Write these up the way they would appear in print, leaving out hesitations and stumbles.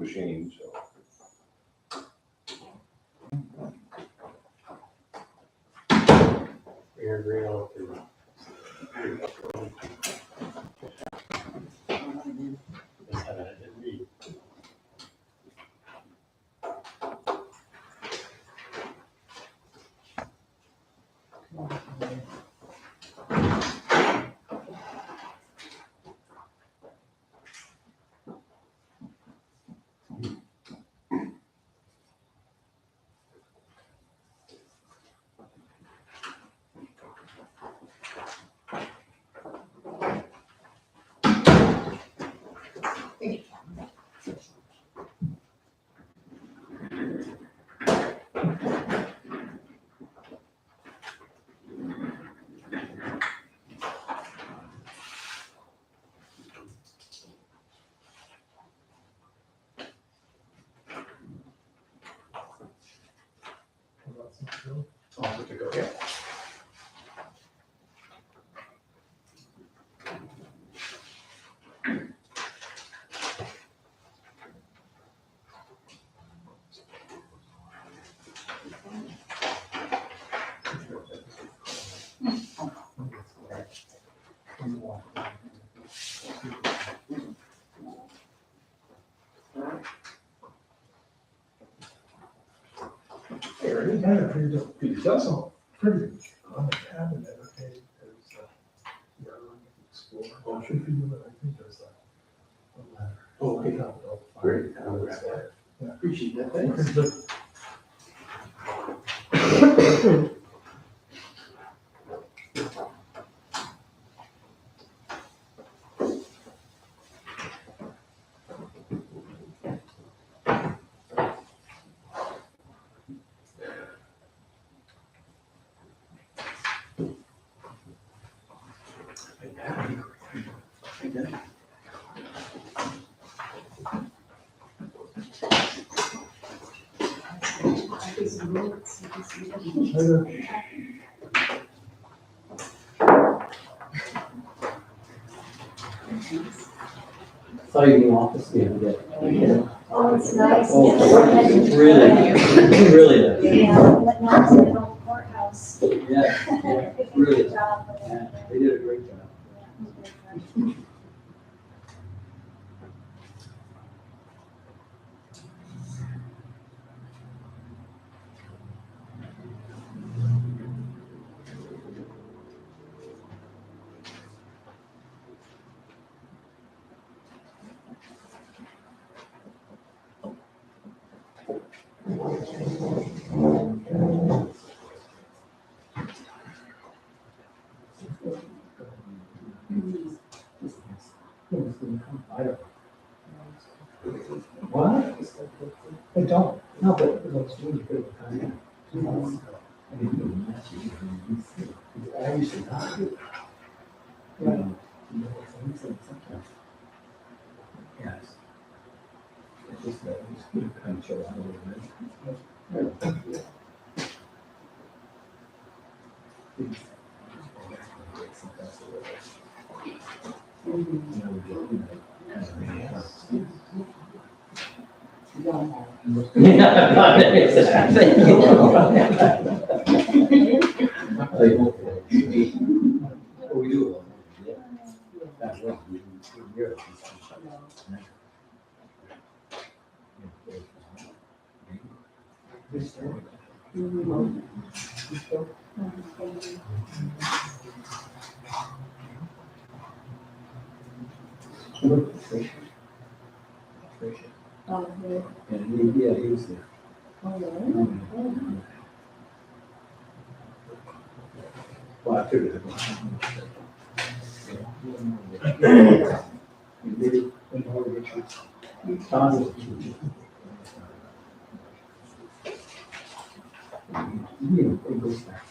machine, so. Air grill to. Just had a read. All good to go, yeah. Hey, Ernie, I had a pretty good, that's all pretty on the cabinet, okay, there's, yeah, explore, well, should be, but I think there's a ladder. Oh, okay. Great. I'll grab that. Yeah. Appreciate that, Thanks. Saw you in the office the other day. Oh, it's nice. Oh, really is. Yeah, but now it's in an old courthouse. Yeah, They did a really. good job with Yeah, it. they did a great job. Yeah. What? They don't. No, but it looks really good. I used to not do it. Yes. It's just that it's good to kind of chill out a little bit. We do. That's right. Oh, yeah. And he was there. Oh, really? Well, I figured it. Maybe. It goes back.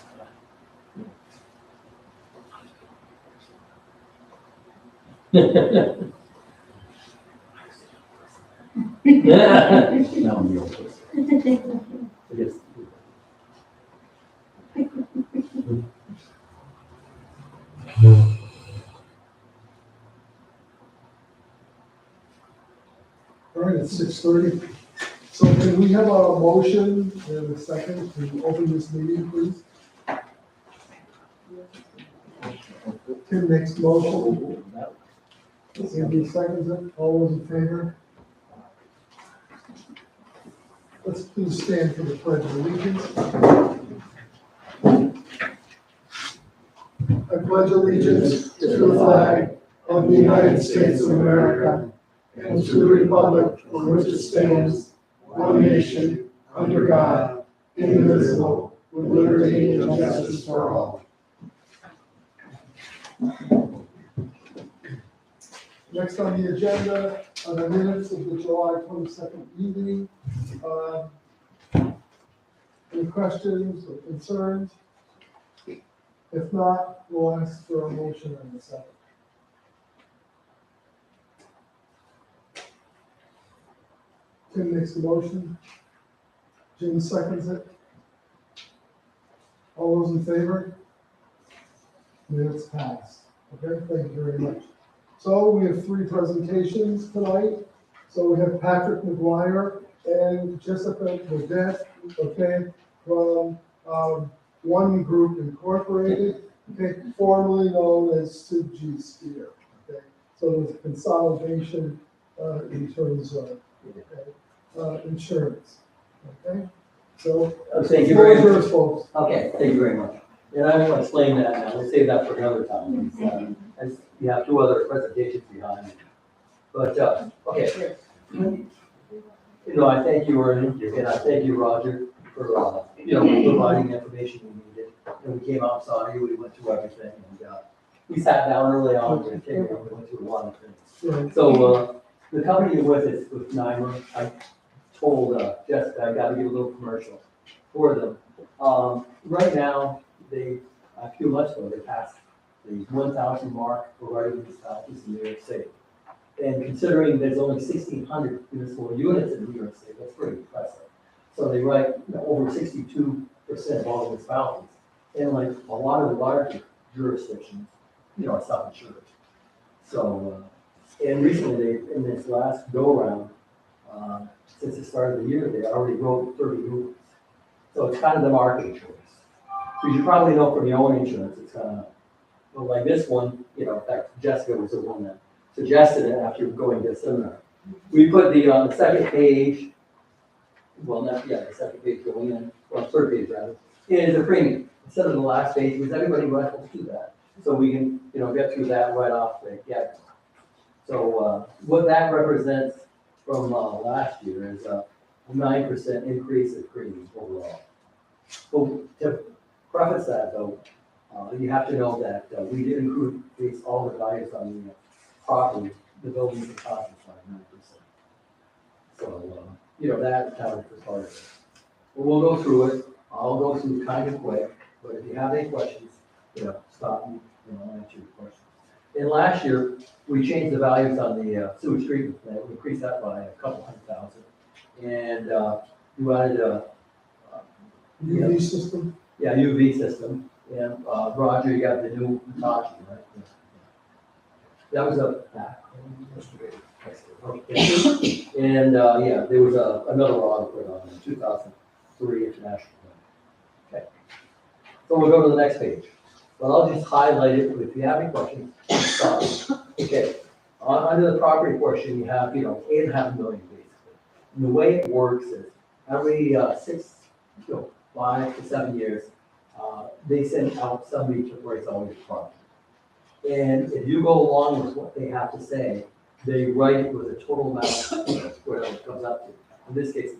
No, you're okay. Yes. Brian, It's 6:30. So can we have a motion and a second to open this meeting, please? Tim makes the motion. Andy seconds it. All those in favor? Let's please stand for the pledge of allegiance. I pledge allegiance to the flag of the United States of America and to the republic for which it stands, one nation, under God, indivisible, with liberty and justice for all. Next on the agenda are the minutes of the July 22nd meeting. Any questions or concerns? If not, we'll ask for a motion on the second. Tim makes the motion. Jim seconds it. All those in favor? Minutes passed. Okay, thank you very much. So we have 3 presentations tonight. So we have Patrick McGuire and Jessica Burdette, okay, from One Group Incorporated, okay, formerly known as Suji Skier. Okay, so there's a consolidation in terms of insurance. Okay, so Thank you very floor is much. yours, folks. Okay, thank you very much. And I won't explain that now, we'll save that for another time. As you have 2 other presentations behind me. But, okay. You know, I thank you, Ernie, and I thank you, Roger, for, providing the information we needed. And we came out, saw you, we went through everything, and, we sat down early on, we went through a lot of things. Right. So, the company you're with is with Nymer. I told Jessica I gotta give a little commercial for them. Right now, a few months ago, they passed the 1,000 mark for writing municipalities in New York State. And considering there's only 1,600 municipal units in New York State, that's pretty impressive. So they write over 62% of all the municipalities. And like a lot of the larger jurisdictions, are self-insured. So, and recently, in this last go-around, since the start of the year, they already wrote 30 new ones. So it's kind of the market choice. So you probably know from your own insurance, it's kind of, well, like this one, in fact, Jessica was the one that suggested it after going to a seminar. We put on the second page, the second page going in, third page rather, is the premium. Instead of the last page, because everybody rifles through that. So we can, get through that right off the get. So what that represents from last year is a 9% increase in premium overall. Well, to preface that though, you have to know that we did increase all the values on the property, the buildings and costs by 9%. So, that accounted for part of it. But we'll go through it. I'll go through kind of quick, but if you have any questions, stop me, I'll answer your questions. And last year, we changed the values on the sewage treatment plant. We increased that by a couple $100,000. And you added a UV system. Yeah, UV system. And Roger, you got the new Hitachi, right? Yeah. That was a back. Okay. And there was another audit put on in 2003 international. Okay. So we'll go to the next page. Well, I'll just highlight it. If you have any questions, stop. Okay. Under the property portion, you have, 8.5 million basically. And the way it works is every 5 to 7 years, they send out somebody to write all your property. And if you go along with what they have to say, they write it with a total amount, whatever it comes up to. In this case,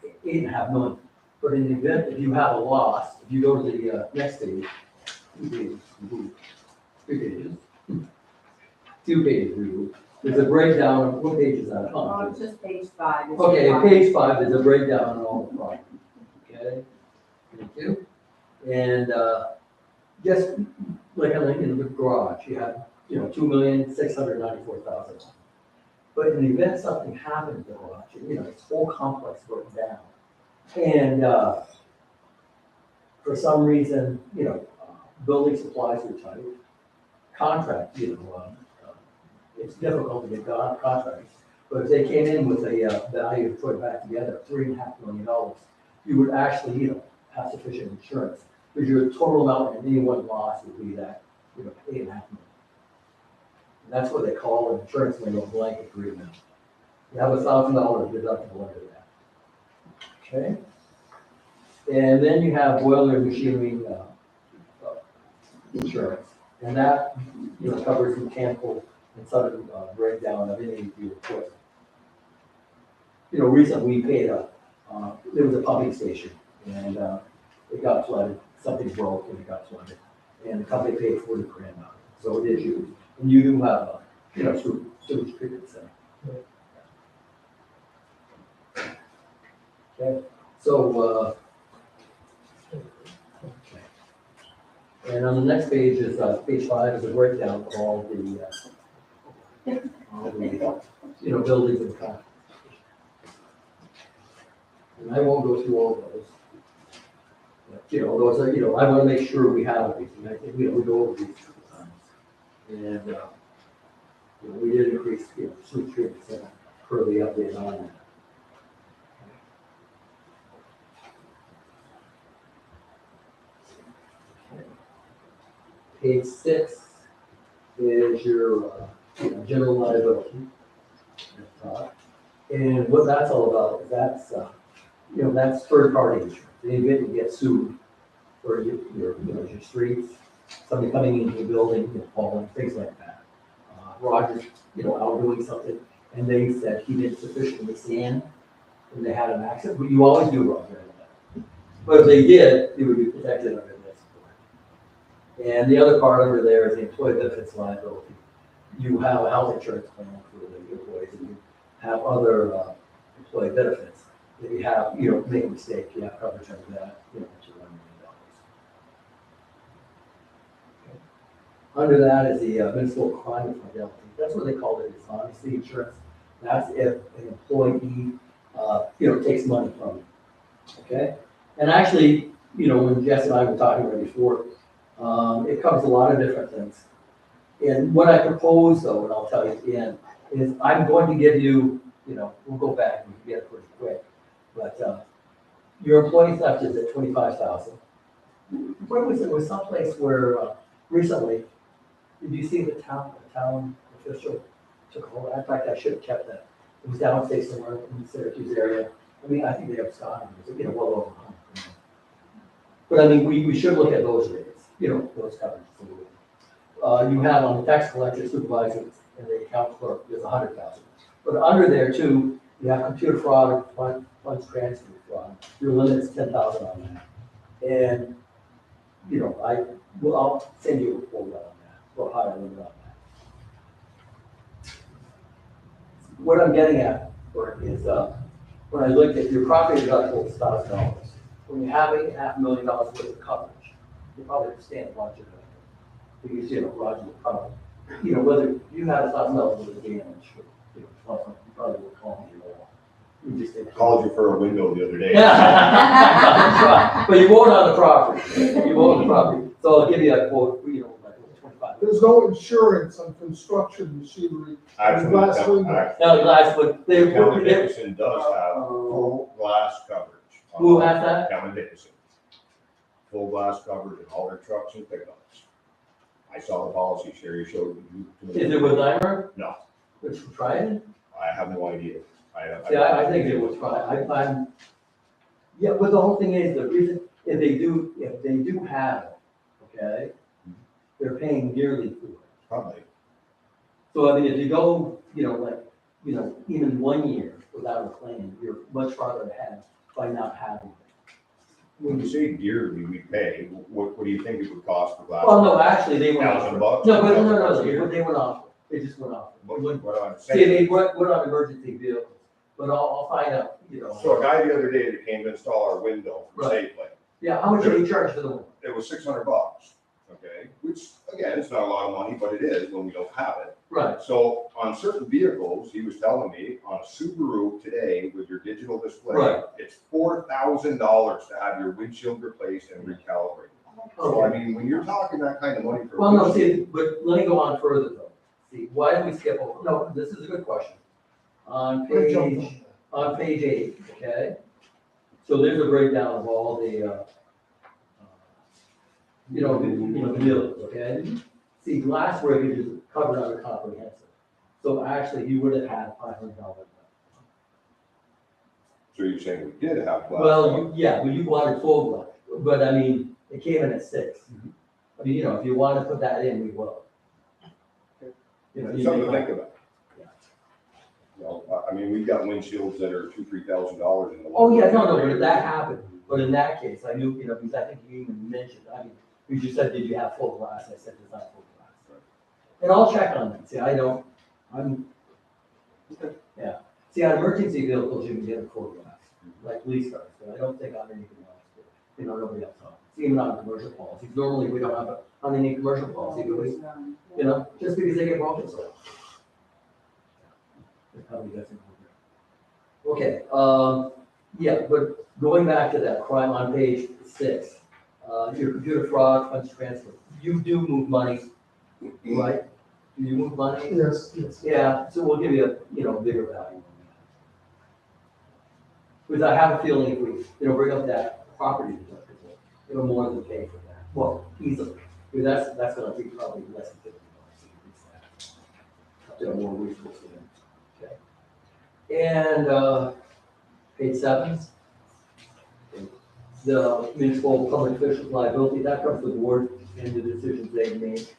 it's 8.5 million. But in the event, if you have a loss, if you go to the next page, 2 pages, 3 pages, 2 pages, there's a breakdown of what page is that on? Just page 5. Okay, page 5, there's a breakdown on all the property. Okay, thank you. And just like in the garage, you have, 2,694,000. But in the event something happened to the garage, this whole complex broke down. And for some reason, building supplies were tight. Contract, it's difficult to get contracts. But if they came in with a value to put it back together, $3.5 million, you would actually, have sufficient insurance. Because your total amount in any one loss would be that, $8.5 million. And that's what they call an insurance window blanket agreement. You have $1,000 deductible under that. Okay? And then you have boiler and machinery insurance. And that, covers mechanical and sudden breakdown of any of your equipment. Recently we paid there was a pumping station and it got flooded, something broke and it got flooded. And the company paid $40,000 on it, so it is used. And you do have a, sewage treatment center. Okay, so, and on the next page is, page 5 is a breakdown of all the, buildings and contracts. And I won't go through all of those. But, those are, I want to make sure we have everything. I think, we go over these a couple times. And, we did increase, sewage treatment center per the update on that. Page 6 is your general liability. And what that's all about is that's third-party insurance. In the event you get sued for your streets, somebody coming into the building, falling, things like that. Roger's, out doing something, and they said he didn't sufficiently sand, and they had an accident. But you always do, Roger. But if they did, you would be protected under this. And the other part under there is the employee benefits liability. You have a health insurance plan for the employees, and you have other employee benefits. If you have, make a mistake, you have coverage under that, up to $1 million. Okay. Under that is the municipal crime fidelity. That's what they call it, dishonesty insurance. That's if an employee, takes money from you. Okay? And actually, when Jess and I were talking about it before, it covers a lot of different things. And what I propose, though, and I'll tell you at the end, is I'm going to give you, we'll go back and get it pretty quick. But your employee theft is at $25,000. Where was it? It was someplace where recently, did you see the town official took a hold? In fact, I should have kept that. It was downstate somewhere in the Syracuse area. I mean, I think they have Scott, well over 100. But I mean, we should look at those rates, those coverages. You have on the tax collector, supervisor, and the account clerk, there's 100,000. But under there too, you have computer fraud, funds transfer fraud. Your limit is 10,000 on that. And, I'll send you a report on that, or higher limit on that. What I'm getting at, Bert, is when I looked at your property deductible is $1,000. When you have $8.5 million worth of coverage, you probably understand Roger. Because, Roger will probably, whether you had $1,000 worth of damage, you probably will call me more. You just think. Called you for a window the other day. But you won't on the property. You won't on the property. So I'll give you a quote, like 25. There's no insurance on construction machinery. Actually, Glass window. Now, glass, but they, Cameron Dickinson does have full glass coverage. Who has that? Cameron Dickinson. Full glass coverage in all their trucks and pickups. I saw the policy Sherry showed you. Is it with Nymer? No. Which try it? I have no idea. I think it was try. Yeah, but the whole thing is, the reason, if they do have it, okay, they're paying yearly for it. Probably. So I mean, if you go, even 1 year without a claim, you're much farther ahead by not having it. When you say yearly we pay, what do you think it would cost for glass? Well, no, actually, they went off. $1,000? No, but no, they went off. They just went off. What I'm See, saying. they went on emergency vehicles, but I'll find out, So a guy the other day that came to install our window for Right. Safeway, Yeah, how much do they charge for the one? it was $600. Okay, which again, it's not a lot of money, but it is when we don't have it. Right, So on certain vehicles, he was telling me, on a Subaru today with your digital display, Right. it's $4,000 to have your windshield replaced and recalibrated. So I okay. mean, when you're talking that kind of money for. Well, no, see, but let me go on further though. See, why did we skip over? No, this is a good question. On I jumped page, on page 8, okay? So there's a breakdown of all the, the bills, okay? See, glass breakage is covered under comprehensive. So actually, you would have had $500. So you're saying we did have glass? Well, but you wanted full glass, but I mean, it came in at 6. I mean, if you want to put that in, we will. Something to think about. Yeah. I mean, we've got windshields that are $2,000-3,000 in the. Oh, yeah, no, but if that happened, but in that case, I knew, because I think you even mentioned, you just said, did you have full glass? I said, it's not full glass. And I'll check on that, see, yeah. See, on emergency vehicles, you can get a full glass, like police cars, but I don't think on anything else, nobody else on. Even on commercial policies, normally we don't have it on any commercial policy, do we? Just because they get broken, so. It probably doesn't. Okay, yeah, but going back to that crime on page 6, your computer fraud, funds transfer, you do move money, right? Do you move money? Yes. Yeah, so we'll give you a bigger value on that. Because I have a feeling if we, bring up that property deductible, it'll more than pay for that, well, easily, because that's gonna be probably less than $50. Up to more resources. Okay. And, page 7, the municipal public officials liability, that covers the board and the decisions they make.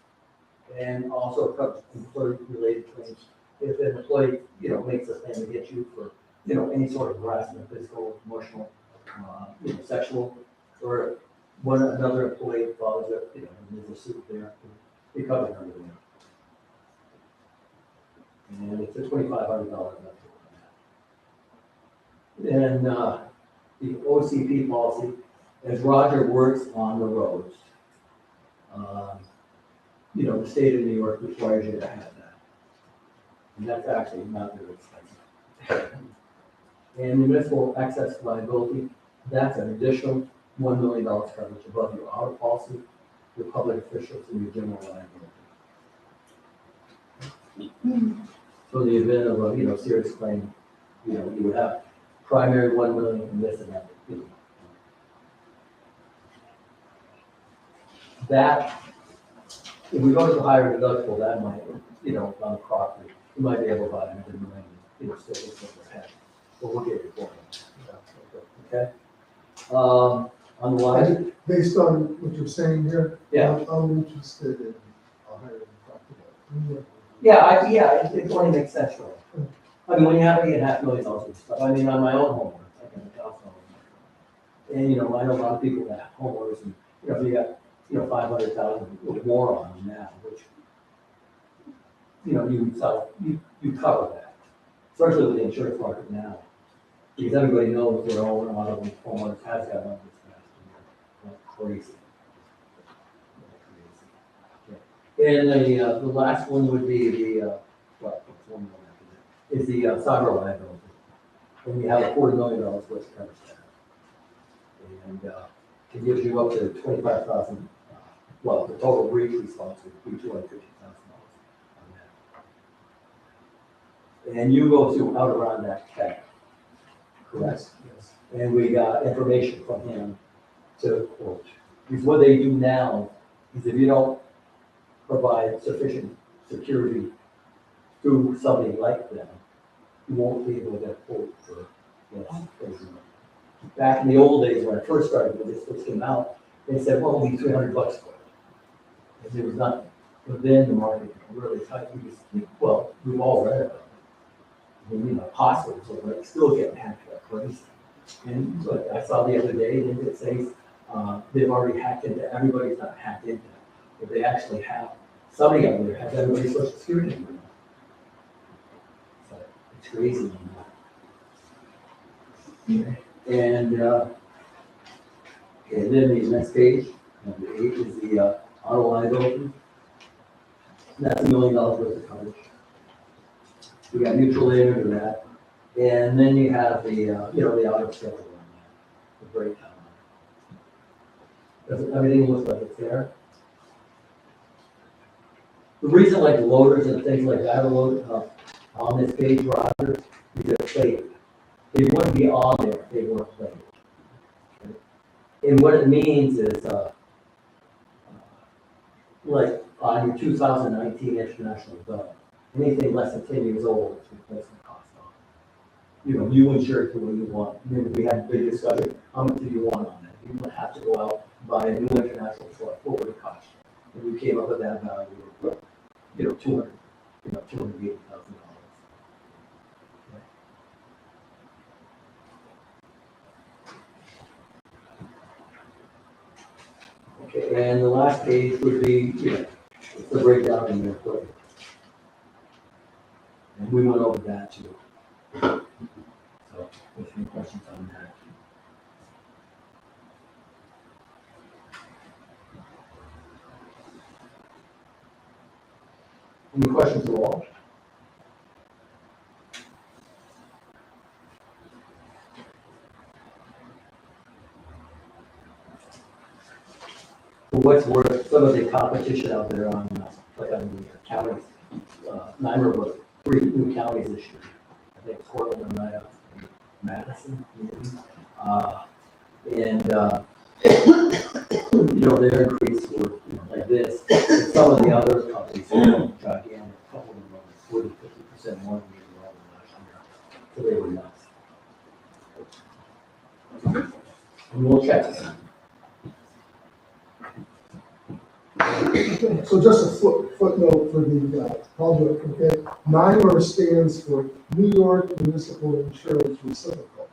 And also covers employee-related claims. If an employee, makes a stand against you for, any sort of harassment, physical, emotional, sexual, or another employee follows up, and there's a suit there, we cover it under there. And it's a $2,500 deductible. And, the OCP policy, as Roger works on the roads, the state of New York requires you to have that. And that's actually not very expensive. And municipal excess liability, that's an additional $1 million coverage above your auto policy, your public officials, and your general liability. So in the event of a, serious claim, you would have primary 1 million and this and that. That, if we go to the higher deductible, that might, on the property, you might be able to buy another million, still with what we're having. But we'll get it for you. Okay? On the line, Based on what you're saying here. Yeah. I'm interested in a higher deductible. it only makes sense, right? I mean, when you have $8.5 million of stuff, I mean, on my own homework, I can account for it. And, I know a lot of people that have homeowners and, if you got, 500,000 or more on them now, which, you cover that, especially with the insurance market now. Because everybody knows their own auto homeowners has got on this past year, like crazy. And the last one would be the, is the cyber liability. And you have a $40 million worth of coverage there. And it gives you up to 25,000. The total breach response would be $250,000 on that. And you go through out around that cap, correct? Yes. And we got information from him to quote. Because what they do now is if you don't provide sufficient security through somebody like them, you won't be able to get a quote for this. Back in the old days when I first started, when this first came out, they said, well, it'll be $300 for it. And there was nothing. But then the market got really tight because, we've all read about it. I mean, hospitals are like still getting hacked like crazy. And but I saw the other day, didn't it say, they've already hacked into, everybody's not hacked into it. But they actually have, somebody out there has everybody's social security number. So it's crazy. And then the next page, number 8, is the auto liability. That's $1 million worth of coverage. We got mutual aid under that. And then you have the, the auto schedule on that, the breakdown. Does everything looks like it's there? The reason like loaders and things like that are loaded up on this page, Roger, Because they're plated. They wouldn't be on there if they weren't plated. And what it means is, like on your 2019 international bill, anything less than 10 years old is replacement cost on. You know, you insure it the way you want. Remember, we had a big discussion, how much do you want on that? You would have to go out and buy a new international truck, what would it cost? And we came up with that value of, $280,000. Okay, and the last page would be, the breakdown in your equipment. And we went over that too. So, if any questions on that? Any questions at all? For what's worth, some of the competition out there on, like on the counties, Nymer was 3 new counties this year. I think Portland and right up Madison, maybe. Their increase were like this. And some of the other companies were gigantic, a couple of them were 40-50% more than they were last year. So they were nuts. And we'll check. So just a footnote for the public, okay? NYMER stands for New York Municipal Insurance Reciprocal.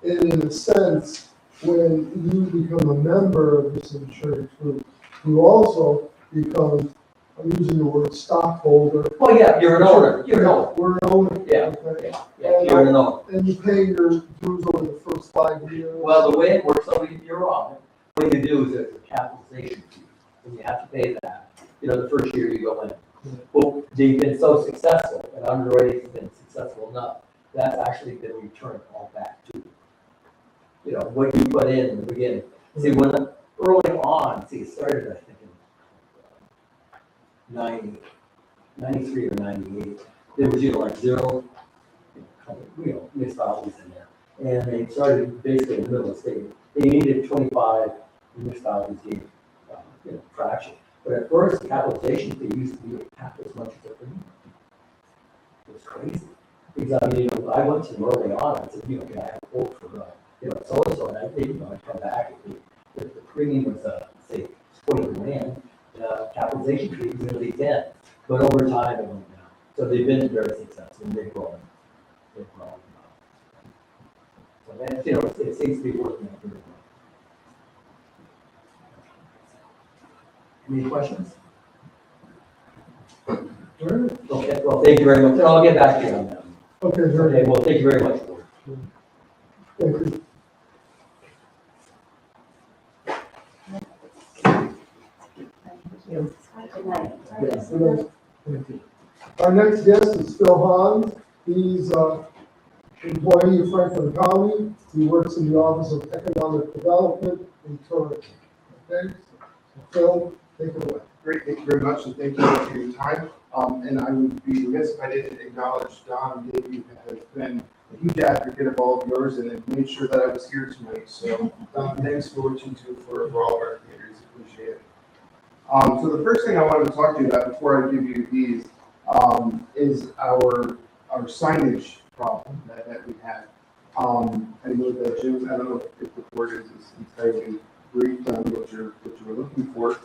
And in a sense, when you become a member of this insurance group, you also become, I'm using the word stockholder. Well, yeah, you're an owner. You're an owner. We're an owner. Yeah, Okay? yeah, you're an owner. And you pay your dues over the first 5 years. Well, the way it works, so you're wrong. What you do is there's a capitalization fee, and you have to pay that. The first year you go in. Well, they've been so successful, and underwriting's been successful enough, that's actually been returned all back to you. What you put in the beginning. See, when early on, it started, I think, in 93 or 98, there was, like 0, municipalities in there. And they started basically in the middle of the state. They needed 25 municipalities gave, fraction. But at first, the capitalization fee used to be half as much as the premium. It was crazy. Because I went to them early on, I said, can I have a quote for, so-and-so, and I think, I'd come back, if the premium was, say, 20 grand, capitalization fee was nearly 10. But over time, it went down. So they've been very successful, and they've grown. So that, it seems to be working out pretty well. Any questions? Okay, well, thank you very much, and I'll get back to you on that. Okay, very Okay, well, thank you very much. Thank you. Good night. Yes. Our next guest is Phil Hahn. He's an employee of Franklin County. He works in the Office of Economic Development and Tourism. Okay, so Phil, take it away. Great, thank you very much, and thank you for your time. And I would be remiss if I didn't acknowledge Don and Dave, who has been a huge advocate of all of yours and have made sure that I was here tonight. So, Don, thanks for what you do for all of our communities. Appreciate it. So the first thing I wanted to talk to you about before I give you these is our signage problem that we had. I know that Jim, I don't know if the board is entirely briefed on what you were looking for.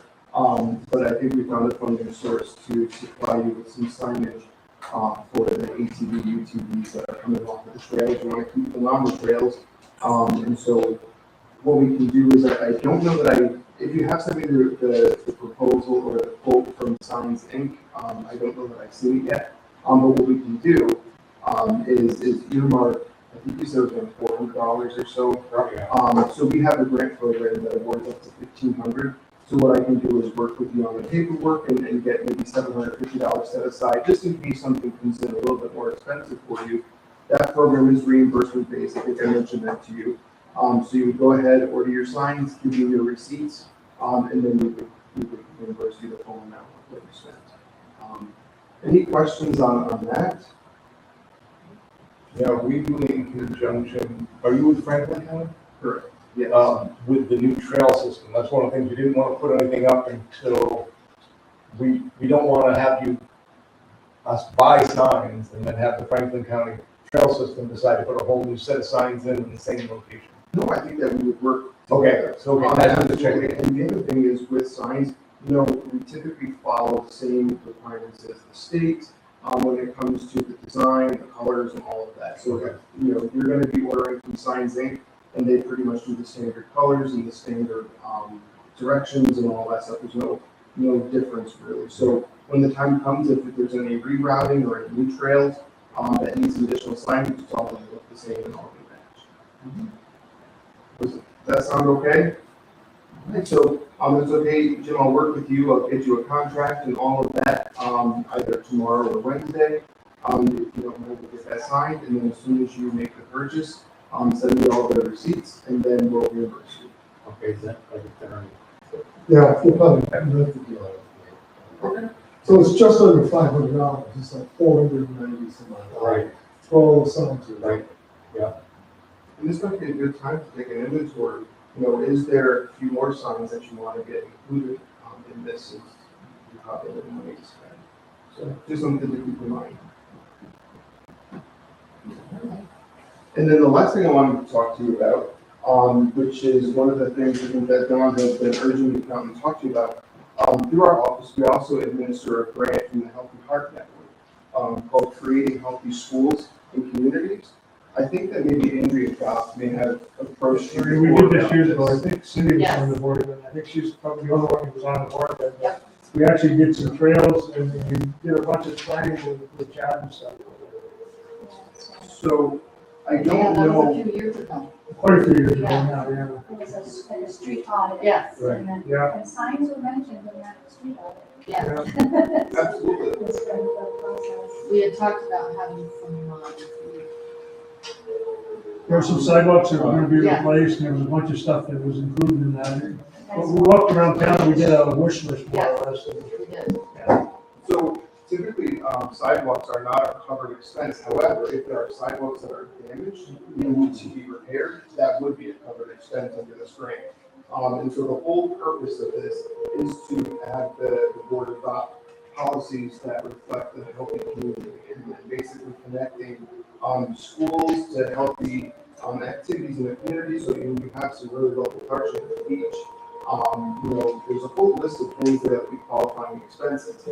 But I think we found a funding source to supply you with some signage for the ATV, UTVs that are coming off of the trails. We want to keep them on the trails. And so what we can do is, I don't know that if you have something the proposal or the quote from Signs Inc., I don't know that I've seen it yet. But what we can do is earmark, I think you said it was around $400 or so. So we have a grant program that awards up to $1,500. So what I can do is work with you on the paperwork and get maybe $750 set aside, just in case something comes in a little bit more expensive for you. That program is reimbursement based. I think I mentioned that to you. So you would go ahead, order your signs, give you your receipts, and then we would reimburse you the full amount of what you spent. Any questions on that? Yeah, we do it in conjunction, are you with Franklin County? Correct. Yes. With the new trail system. That's one of the things, we didn't want to put anything up until, we don't want to have us buy signs and then have the Franklin County trail system decide to put a whole new set of signs in the same location. No, I think that we would work Okay, together. so that's what the Absolutely. check. And the other thing is with signs, we typically follow the same requirements as the state, when it comes to the design, the colors and all of that. So, you're gonna be ordering from Signs Inc. and they pretty much do the standard colors and the standard, directions and all that stuff. There's no difference really. So when the time comes, if there's any rerouting or any new trails, that needs some additional signage, it's all gonna look the same and all gonna match. Does that sound okay? Alright, so, it's okay, Jim, I'll work with you, I'll get you a contract and all of that, either tomorrow or Wednesday. If you don't mind, we'll get that signed, and then as soon as you make the purchase, send me all the receipts, and then we'll reimburse you. Okay, is that like a third? Yeah, we'll probably have to do that. Okay. So it's just under $500, it's like 490 some odd. Right. For all the signs. Right. And this might be a good time to take an inventory. Is there a few more signs that you want to get included in this? As you have a little money to spend. So just something to keep in mind. And then the last thing I wanted to talk to you about, which is one of the things I think that Don has been urging me to come and talk to you about. Through our office, we also administer a grant from the Healthy Heart Network called Creating Healthy Schools in Communities. I think that maybe Andrea Goff may have approached you. We before did this about years ago, I this. think Cindy was Yes. on the board, and I think she's probably the only one who was on the board. But Yep. we actually did some trails, and we did a bunch of planning with Chad and stuff. So I Yeah, don't that was know. a few years ago. Quite a few years ago Yeah. now, yeah. It was a street audit. Yes. Right. And then, Yeah. and signs were mentioned in that street audit. Yes. Absolutely. It was part of the process. We had talked about having some, There were some sidewalks that were gonna be Yeah. replaced, and there was a bunch of stuff that was included in that. But we walked around town, we did a wish list more or less. we did. So typically, sidewalks are not a covered expense. However, if there are sidewalks that are damaged and need to be repaired, that would be a covered expense under this grant. And so the whole purpose of this is to have the board adopt policies that reflect the healthy community and basically connecting schools to healthy activities in the community. So you have some really local parks at the beach. There's a whole list of things that have to be qualifying expenses.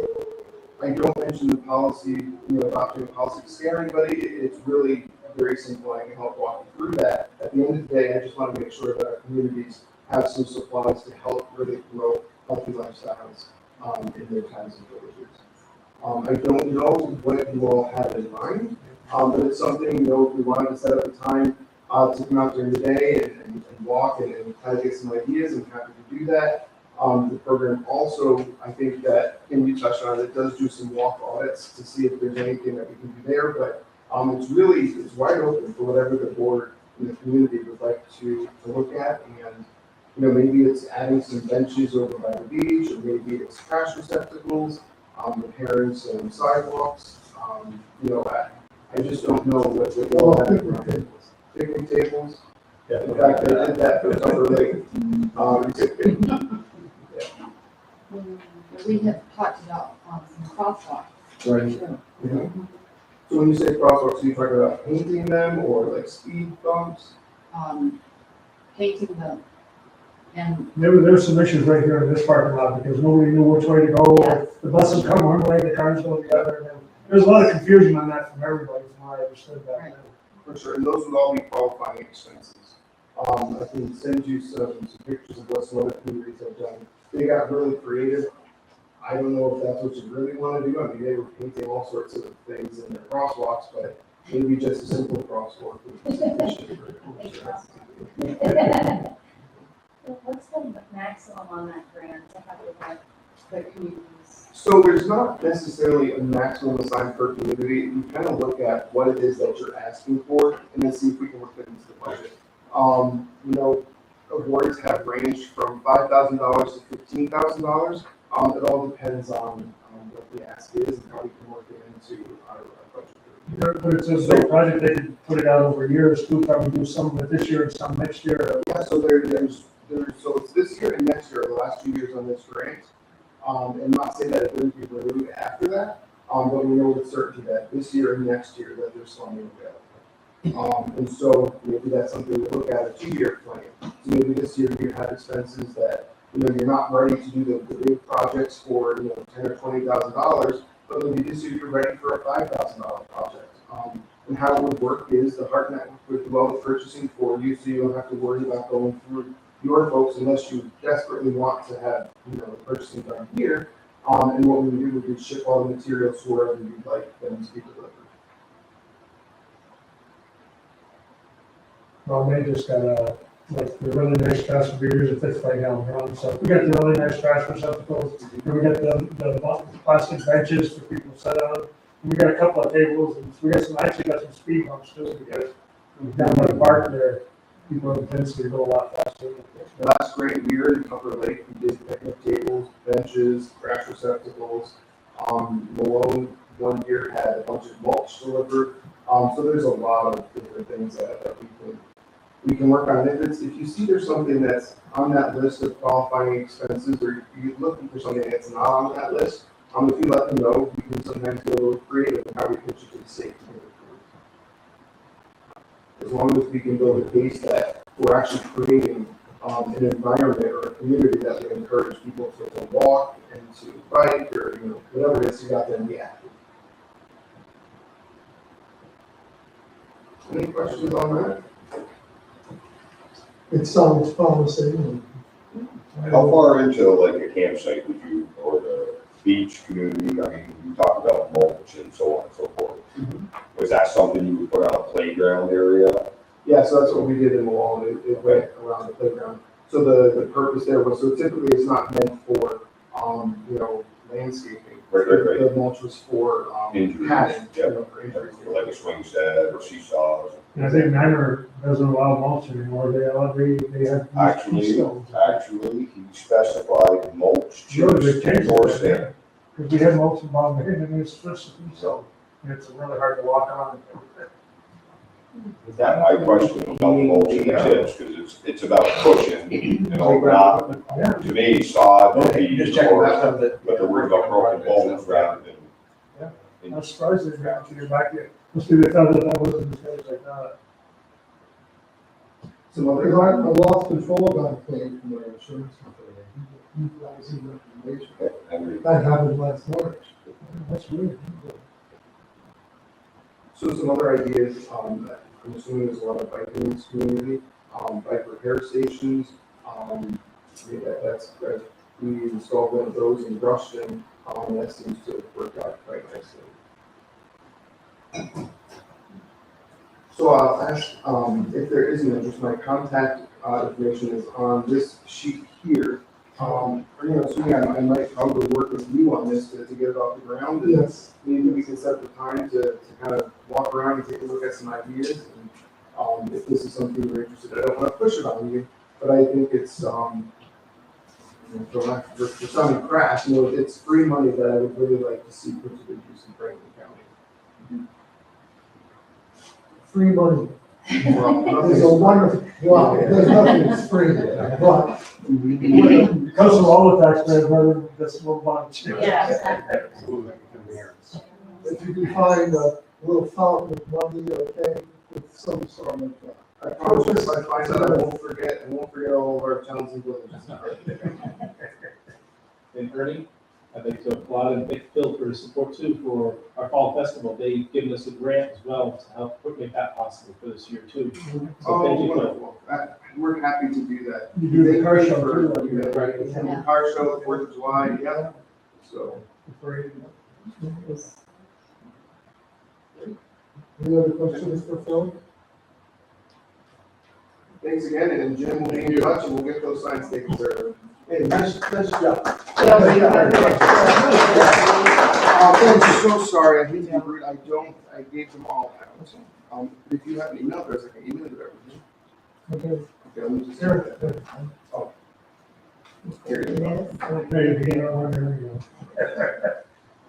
I don't mention the policy, adopting a policy to scare anybody. It's really very simple. I can help walk you through that. At the end of the day, I just want to make sure that our communities have some supplies to help really promote healthy lifestyles in their towns and villages. I don't know what you all have in mind, but it's something, if we wanted to set up a time to come out during the day and walk and kind of get some ideas, I'm happy to do that. The program also, I think that, and you touched on it, does do some walk audits to see if there's anything that we can do there, but it's wide open for whatever the board and the community would like to look at. And, maybe it's adding some benches over by the beach, or maybe it's trash receptacles, repairing some sidewalks. I just don't know what you all have in mind. Picnic tables. In fact, I did that for Summer Lake. We have talked about some crosswalks. Right. too. Yeah. So when you say crosswalks, are you talking about painting them or like speed bumps? Painting them. And There were some issues right here in this parking lot, because nobody knew which way to go. Yes. The buses come one way, the cars go the other. And there's a lot of confusion on that from everybody, from what I understood back then. For sure, and those would all be qualifying expenses. I can send you some pictures of what some other communities have done. They got really creative. I don't know if that's what you really want to do. I mean, they were painting all sorts of things in their crosswalks, but maybe just a simple crosswalk would be sufficient for What's the maximum on that grant to have the communities? So there's not necessarily a maximum assigned per community. You kind of look at what it is that you're asking for and then see if we can work it into the budget. Awards have ranged from $5,000 to $15,000. It all depends on what the ask is and how we can work it into our budget. But it's a big project, they could put it out over years, too, probably do some of it this year and some next year. Yeah, so there's, so it's this year and next year, the last 2 years on this grant. And not say that it will be renewed after that, but we know with certainty that this year and next year that there's funding available. And so maybe that's something to look at, a 2-year plan. So maybe this year you have expenses that, you're not ready to do the big projects for, $10,000 or $20,000, but maybe this year you're ready for a $5,000 project. And how it would work is the Heart Network would do all the purchasing for you, so you don't have to worry about going through your folks unless you desperately want to have, the purchasing done here. And what we would do would be ship all the materials to wherever you'd like them to be delivered. Well, they just got the really nice trash beers that fits right down the run, so we got the really nice trash receptacles, and we got the plastic benches for people to sit on, and we got a couple of tables, and we got actually got some speed bumps too, because down by the park there, people have tendency to go a lot faster. Last great year in Upper Lake, we did picnic tables, benches, trash receptacles. Malone one year had a bunch of mulch delivered. So there's a lot of different things that we can work on. If you see there's something that's on that list of qualifying expenses, or you're looking for something that's not on that list, if you let them know, we can sometimes be a little creative in how we pitch it to the state. As long as we can build a case that we're actually creating an environment or a community that would encourage people to walk and to bike or whatever it is you got there in the act. Any questions on that? It sounds promising. How far into like a campsite would you, or the beach community, I mean, you talked about mulch and so on and so forth. Was that something you would put on a playground area? Yeah, so that's what we did in Malone. It went around the playground. So the purpose there was, so typically it's not meant for, landscaping. Right. The mulch was for, Injuries, padding, yep. for injuries. Like a swing set or seesaws? And I think Niner doesn't allow mulch anymore, they have. Actually, he specified mulch, Really, they chips, changed or it, sand. because we had mulch involved in it, and it's switched to so it's really hard to walk on. That my question about the mulch and the chips, because it's about cushion, not, to me, sod would be Just checking more, that stuff that. but they're worried about broken bones rather than. I'm surprised they got to get back yet, must be they thought that wasn't as good as I thought. Some other. Because I lost control of that claim from my insurance company, utilizing information. That happened last March. That's weird. So some other ideas, I'm assuming there's a lot of biking in this community, bike repair stations, we installed one of those in Rushton, that seems to work out quite nicely. So I'll ask, if there is an interest, my contact information is on this sheet here. Assuming I might probably work with you on this to get it off the ground. And Yes. maybe we can set the time to kind of walk around and take a look at some ideas. And if this is something you're interested in, I don't want to push it on you, but I think it's, for sounding crass, it's free money that I would really like to see put to good use in Franklin County. Free money. Well, It's a wonderful, well, there's nothing that's free, but it comes from all the taxpayers, rather than this little bunch. Yeah. If you can find a little fountain of money, okay, with some sort of. I promise if I find that, I won't forget all of our towns and villages. And Ernie, I'd like to applaud and thank Phil for his support too for our fall festival. They've given us a grant as well to help make that possible for this year too. So thank you, Phil. Wonderful. We're happy to do that. You do the car Thank you show for- too, like you got, Right. And the car show, 4th of July, yeah, so. Any other questions for Phil? Thanks again, and Jim will be in touch, and we'll get those signs taken care of. Hey, nice job. I'm so sorry, I hate to be rude, I gave them all out. If you have an email address, I can email it over to you. Okay. Okay, let me just. Here. Here it is. There you go. There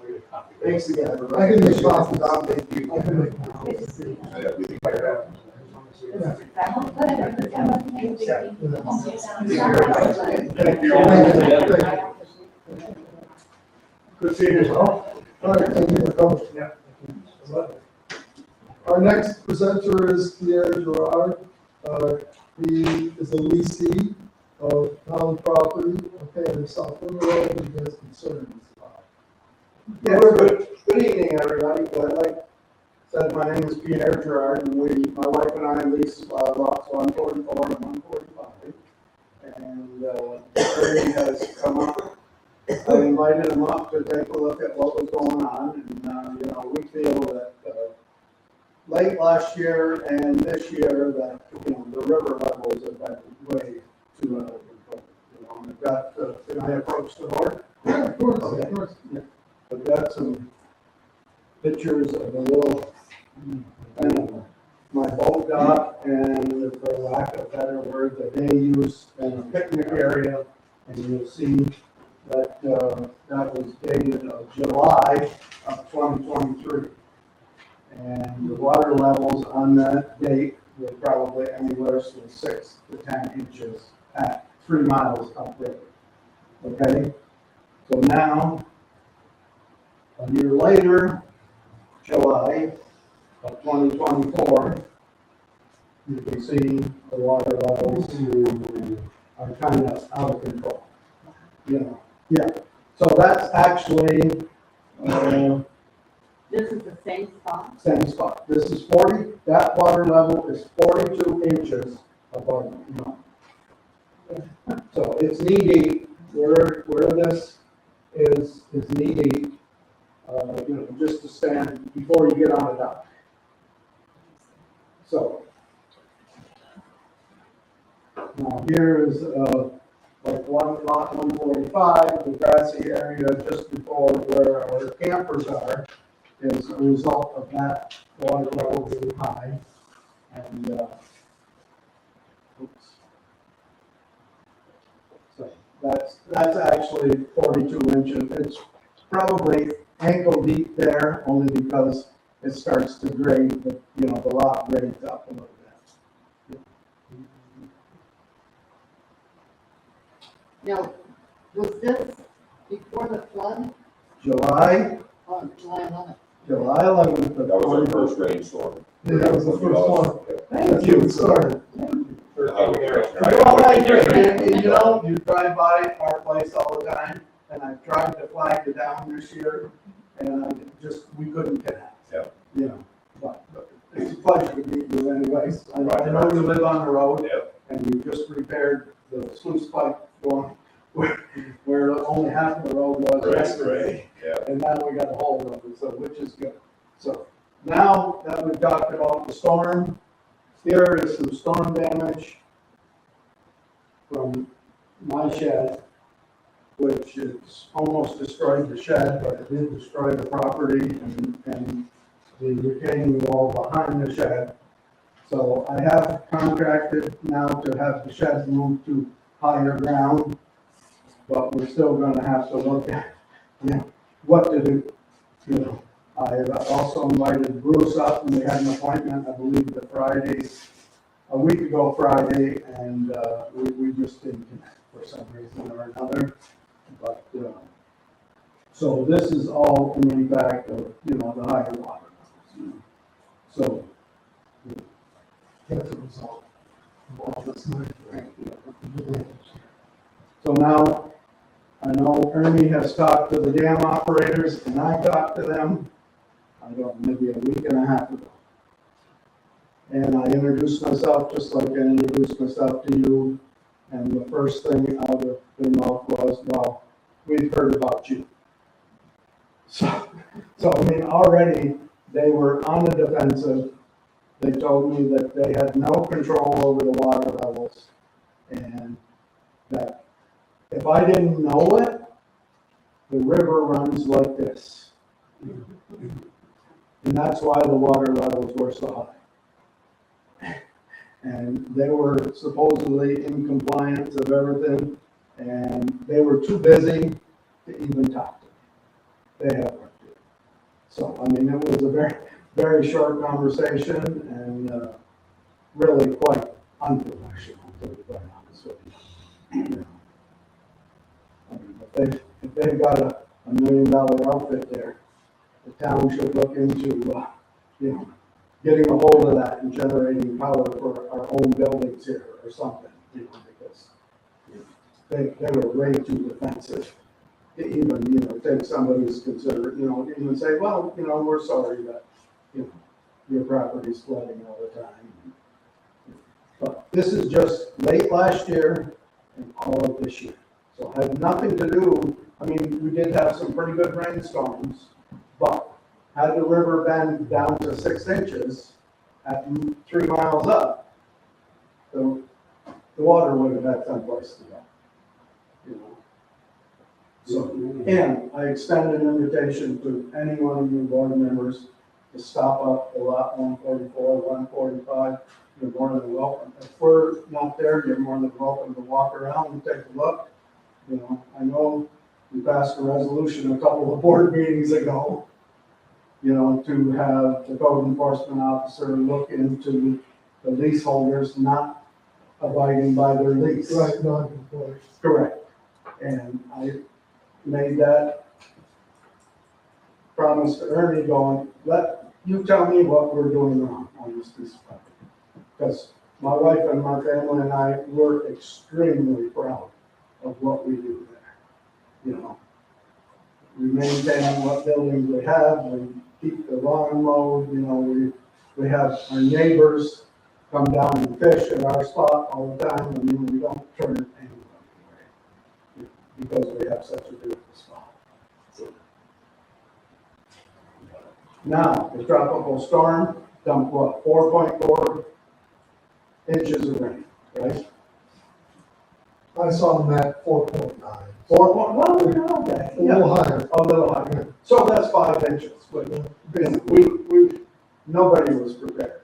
you go. copy. Thanks again, everybody. I can make copies. Don, thank you. I can make copies. Good to see you. Yeah, we can figure it out. This is Val. Thank you. Thank you. Good seeing you. All right, thank you for coming. Yeah. Our next presenter is Pierre Gerard. He is a leasing of town property, okay, in South River Road, and he has concerns about. Yes, good evening, everybody. Like I said, my name is Pierre Gerard, and my wife and I lease lots 144 and 145. And Ernie has come up. I invited him up to take a look at what was going on, and, we feel that late last year and this year that, the river levels have been way too out of control. And I've got, can I approach the board? Yeah, of course, Okay. of course. I've got some pictures of a little, my boat dock, and for lack of a better word, the day use and a picnic area. And you'll see that, that was dated of July of 2023. And the water levels on that date were probably anywhere from 6 to 10 inches at 3 miles upriver. Okay? So now, a year later, July of 2024, you can see the water levels are kind of out of control. Yeah. So that's actually, This is the same spot? same spot. This is 40, that water level is 42 inches above the mountain. So it's knee deep, where this is knee deep, just to stand before you get on the dock. So, now here is, like lot 145, the grassy area just before where our campers are, is a result of that water level being high. And, oops. So that's actually 42 inches. It's probably ankle deep there, only because it starts to grade, the lot grades up a little bit. Now, was this before the flood? July Oh, July 11th. 11th. That was our first rainstorm. Yeah, that was the first one. Thank you. Sorry. The highway commissioner. Well, thank you. And, you drive by our place all the time, and I've tried to flag you down this year, and we couldn't connect. Yeah. But it's a pleasure to meet you anyways. I know you live on the road. Yep. And you just repaired the sluice pipe going where only half of the road was yesterday. Yeah. And now we got a hold of it, so which is good. So now that we've talked about the storm, here is some storm damage from my shed, which is almost destroyed the shed, but it did destroy the property and the retaining wall behind the shed. So I have contracted now to have the shed moved to higher ground, but we're still gonna have to look at, what to do. I have also invited Bruce up, and we had an appointment, I believe, a week ago Friday, and, we just didn't connect for some reason or another. But, so this is all in the impact of, the higher water levels. So, That's a result of all this money. so now, I know Ernie has talked to the dam operators, and I talked to them, I don't know, maybe a week and a half ago. And I introduced myself just like I introduced myself to you, and the first thing out of their mouth was, well, we've heard about you. So I mean, already, they were on the defensive. They told me that they had no control over the water levels, and that if I didn't know it, the river runs like this. And that's why the water levels were so high. And they were supposedly in compliance of everything, and they were too busy to even talk to me. They had work to do. So, I mean, it was a very, very short conversation and, really quite unprofessional, to be quite honest with you. You know. I mean, if they've got a $1 million outfit there, the town should look into, you know, getting a hold of that and generating power for our own buildings here or something, you know, because they were way too defensive. To even, you know, take somebody's consider, you know, even say, well, you know, we're sorry that, you know, your property's flooding all the time. But this is just late last year and all of this year. So it had nothing to do, I mean, we did have some pretty good rainstorms, but had the river been down to 6 inches at 3 miles up, the water would have had someplace to go. You know. So, and I extend an invitation to any one of you board members to stop up to lot 144, 145. You're more than welcome. If we're not there, you're more than welcome to walk around and take a look. You know, I know we passed a resolution a couple of board meetings ago, you know, to have the code enforcement officer look into the leaseholders not abiding by their lease. Right, non-compliant. Correct. And I made that promise to Ernie going, let you tell me what we're doing wrong on this piece of property. Because my wife and my family and I were extremely proud of what we do there. You know, we maintain what buildings we have, we keep the lawn mowed, you know, we have our neighbors come down and fish at our spot all the time. I mean, we don't turn anyone away because we have such a beautiful spot. Now, the tropical storm dumped what, 4.4 inches of rain, right? I saw them at 4.9. 4.1, well, you know, okay. A little higher. A little higher. So that's 5 inches, but nobody was prepared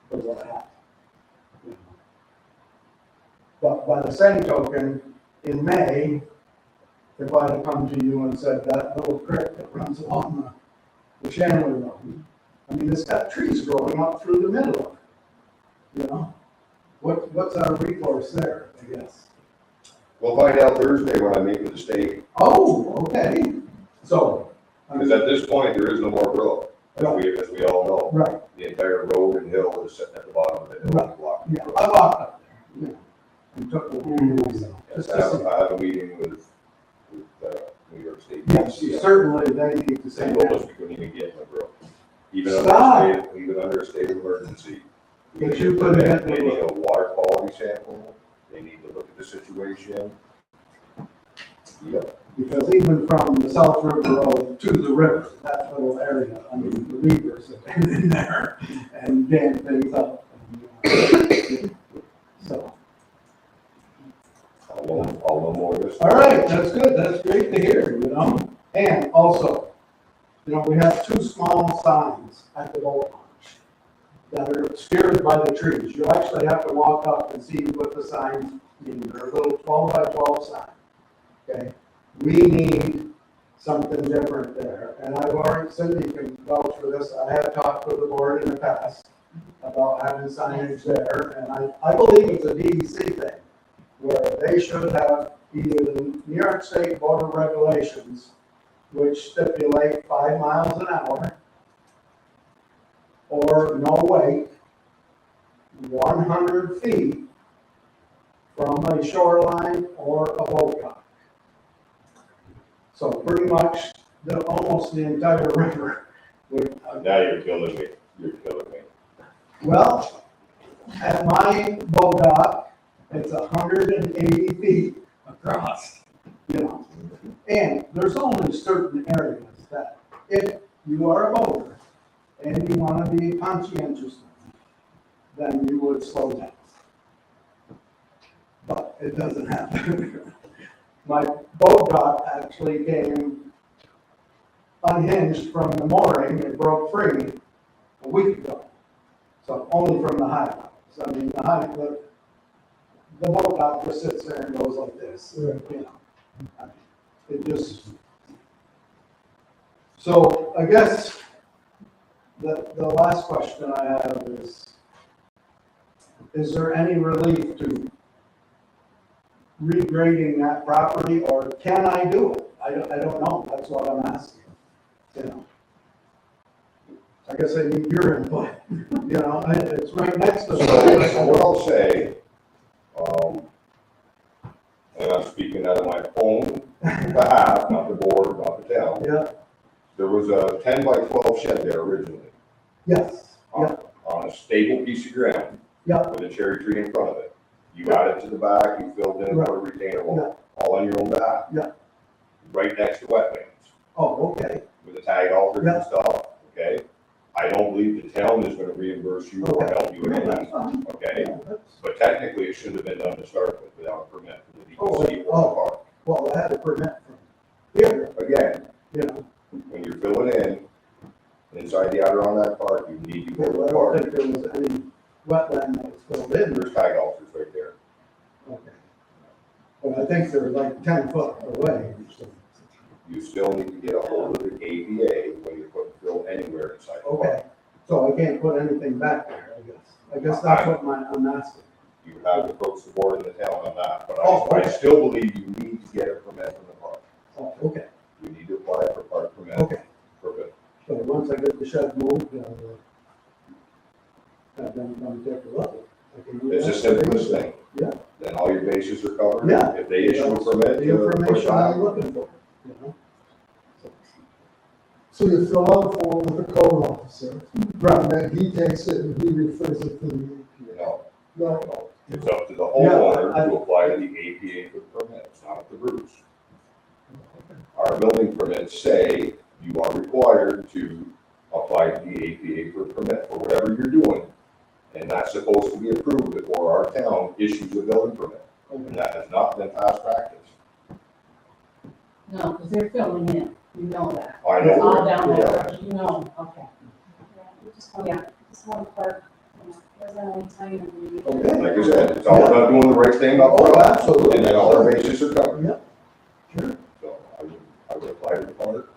for what happened. You know. But by the same token, in May, if I had come to you and said that little creek that runs along the Shanley Road, I mean, it's got trees growing up through the middle of it, you know? What's our recourse there, I guess? We'll find out Thursday when I meet with the state, Oh, okay. So. because at this point, there is no more road, as we all know. Right, The entire road and hill is sitting at the bottom of the hill. Right. Block. yeah, I walked up there, yeah, and took the myself. Yes, Just I to have, see. I have a meeting with New York State. Yes, certainly they need to say They told that. us we couldn't even get in the road. Even Stop. even under a state of emergency. we But need you to- couldn't get They the need a water quality sample, they need to look at the situation. Yep. Because even from the South River Road to the river, that little area, I mean, the weavers have been in there and dammed things up. So, I'll know more this. all right, that's good, that's great to hear, you know? And also, you know, we have 2 small signs at the boat launch that are obscured by the trees. You actually have to walk up and see what the signs mean. They're a little 12 by 12 sign, okay? We need something different there. And I've already, Cindy can vouch for this, I have talked with the board in the past about having signage there, and I believe it's a DEC thing, where they should have either the New York State Board of Regulations, which stipulate 5 miles an hour, or no wake, 100 feet from a shoreline or a boat dock. So pretty much, almost the entire river would. Now you're killing me, Well, at my boat dock, it's 180 feet across, you know. And there's only certain areas that if you are a boater and you want to be conscientious, then you would slow down. But it doesn't happen. My boat dock actually came unhinged from the mooring, it broke free a week ago. So only from the high levels. I mean, the boat dock just sits there and goes like this, you know. I mean, it just, so I guess The last question I have is there any relief to regrading that property, or can I do it? I don't know, that's what I'm asking, you know? I guess I need your input, you know, it's right next to. So what I'll say, and I'm speaking out of my own behalf, not the board, not the town. Yeah, There was a 10 by 12 shed there originally. yes, yeah, On a stable piece of ground. Yeah. With a cherry tree in front of it. You added to the back, you filled in, put a retainer wall, all on your own behalf. Yeah. Right next to wetlands, oh, okay, with the tag altered Yeah. and stuff, okay? I don't believe the town is gonna reimburse you or Okay. help you in that's anything, fine. okay? Yeah, that's- But technically, it shouldn't have been done to start with without a permit from the Oh, DEC or the oh. park. Well, I had a permit from here, Again, you know, when you're filling in, inside the outer on that park, you need to go I to the don't park. think there was any wetland that was filled in. There's tag alters right there. Okay. But I think they're like 10 foot away. You still need to get a hold of the APA when you put fill anywhere inside the park. Okay, so I can't put anything back there, I guess. I guess that's what I'm asking. You have to approach the board in the town on that, but Oh, I okay. still believe you need to get a permit from the park. Oh, okay, You need to apply for park permit. okay. Permit. So once I get the shed moved, have them come take a look. I can do It's the that. simplest thing. Yeah. Then all your bases are covered. Yeah. If they issue a That's permit the to put information I'm tile, looking for, you know? So you fill out a form with the code officer, and then he takes it and he refers it to the APA. no, No, no. It's up to the Yeah, homeowner to apply to the APA for the permit. It's not up to Bruce. Our building permits say you are required to apply to the APA for a permit for whatever you're doing. And that's supposed to be approved before our town issues a building permit. And that has not been past practice. No, because they're filling in, you know that. I It's know. all down Yeah. there, you know, okay. Yeah, just one part, you know, there's only time and we. Okay. Like I said, it's all about doing the right thing up Oh, front. absolutely. And then all our bases are covered. Yep. Sure. So I would apply to the park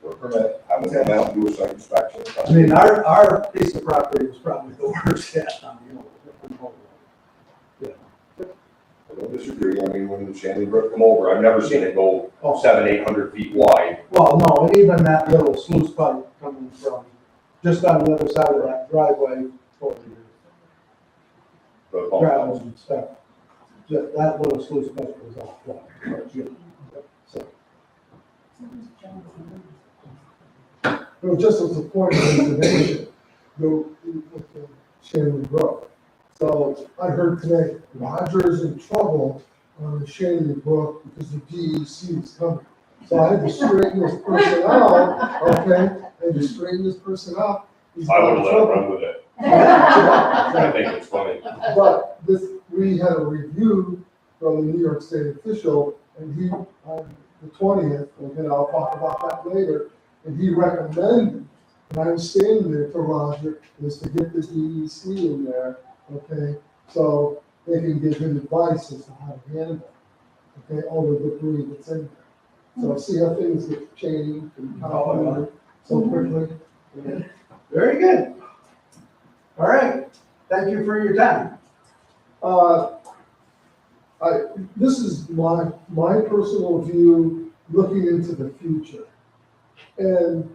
for a permit, have them come out and do a site inspection. I mean, our piece of property was probably the worst yet on the old. Yeah. I don't disagree. I mean, when the Shanley Brook come over, I've never seen it go Oh. 700-800 feet wide. Well, no, and even that little sluice pipe coming from, just on the other side of that driveway for for the the pump gravel house. and stuff. Just that little sluice pipe was all flat. So, no, just as a point of information, with the Shanley Brook. So I heard today, Roger's in trouble on the Shanley Brook because the DEC is coming. So I had to straighten this person out, okay? I had to straighten this person out. He's I would got have let trouble. him run with it. I think it's funny. But we had a review from the New York State official, and he, on the 20th, and I'll talk about that later, and he recommended, and I was standing there to Roger, is to get the DEC in there, okay? So they can give him advice as to how to handle it, okay, all the debris that's in there. So see how things get changed and how so quickly. very good. All right, thank you for your time. This is my personal view, looking into the future. And,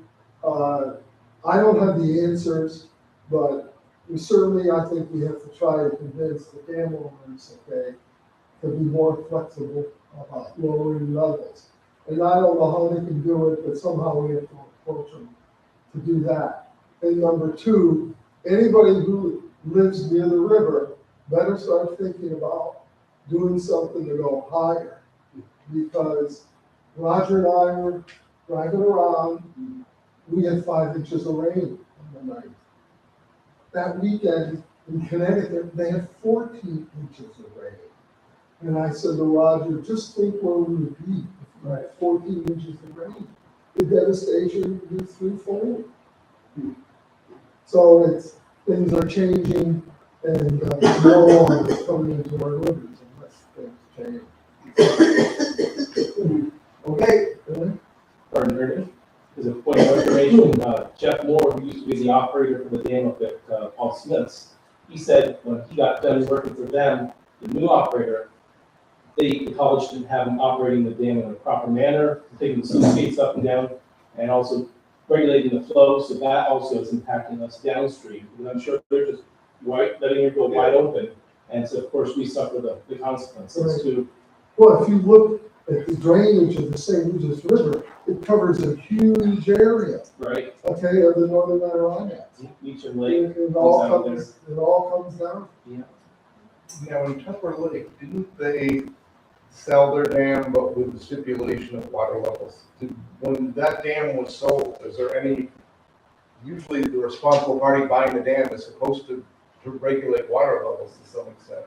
I don't have the answers, but certainly I think we have to try to convince the dam owners, okay, to be more flexible about lowering levels. And I don't know how they can do it, but somehow we have to approach them to do that. And number two, anybody who lives near the river better start thinking about doing something to go higher. Because Roger and I were driving around, we had 5 inches of rain on the night. That weekend in Connecticut, they had 14 inches of rain. And I said to Roger, just think where we would be if we had 14 inches of rain. The devastation would be threefold. So things are changing, and no one is coming into our rivers unless things change. Okay, Pardon me? as a point of information, Jeff Moore, who used to be the operator for the dam up at Paul Smith's, he said when he got done working for them, the new operator, the college didn't have him operating the dam in a proper manner, taking the sluice gates up and down, and also regulating the flow, so that also is impacting us downstream. And I'm sure they're just letting it go wide open, and so of course we suffer the consequences too. Well, if you look at the drainage of the St. Louis River, it covers a huge area, Right? okay, of the northern Adirondacks. Leech and Lake. It all comes down. Now, in Tupper Lake, didn't they sell their dam, but with the stipulation of water levels? When that dam was sold, is there any, usually the responsible party buying the dam is supposed to regulate water levels to some extent?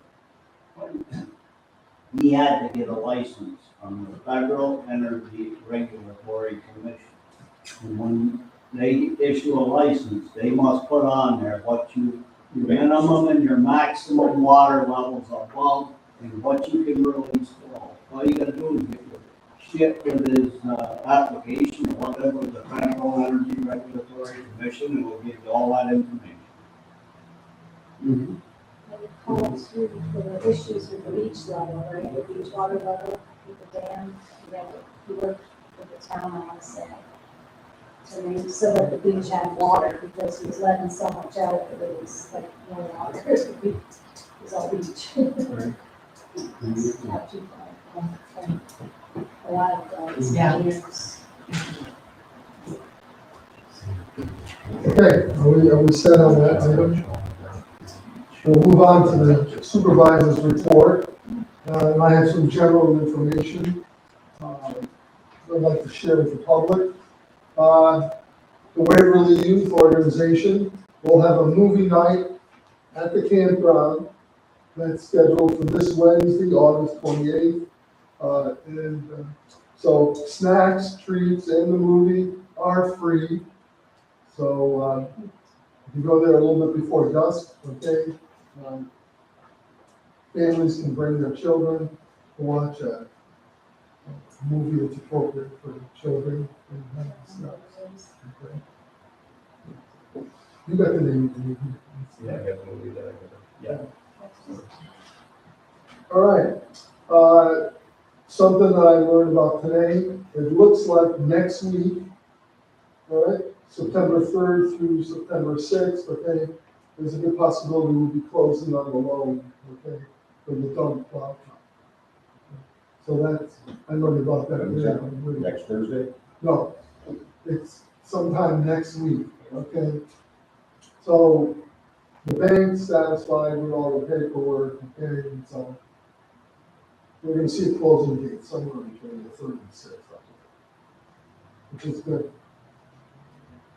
He had to get a license from the Federal Energy Regulatory Commission. And when they issue a license, they must put on there what your minimum and your maximum water levels above and what you can release below. All you gotta do is get your shit with his application or whatever, the Federal Energy Regulatory Commission, and we'll give you all that information. And it calls through for the issues with the beach level, right, the beach water level, with the dam, he worked with the town, I want to say. So that the beach had water, because he was letting so much out that it was like, no water, it was all beach. It's not too far from a lot of engineers. Okay, are we set on that item? We'll move on to the supervisor's report. And I have some general information I'd like to share with the public. The Waverly Youth Organization will have a movie night at the campground that's scheduled for this Wednesday, August 28th. So snacks, treats, and the movie are free. So if you go there a little bit before dusk, okay? Families can bring their children to watch a movie that's appropriate for children and have snacks. Okay. You got the name of the movie. Yeah, I got the movie that I got. Yeah. All right. Something that I learned about today, it looks like next week, all right, September 3rd through September 6th, okay, there's a good possibility we'll be closing on the loan, okay, for the dog plow truck. So that's, I learned about that. Next Thursday? No, it's sometime next week, okay? So the bank's satisfied with all the paperwork, okay, and so we're gonna see a closing date somewhere between the 3rd and 6th, which is good.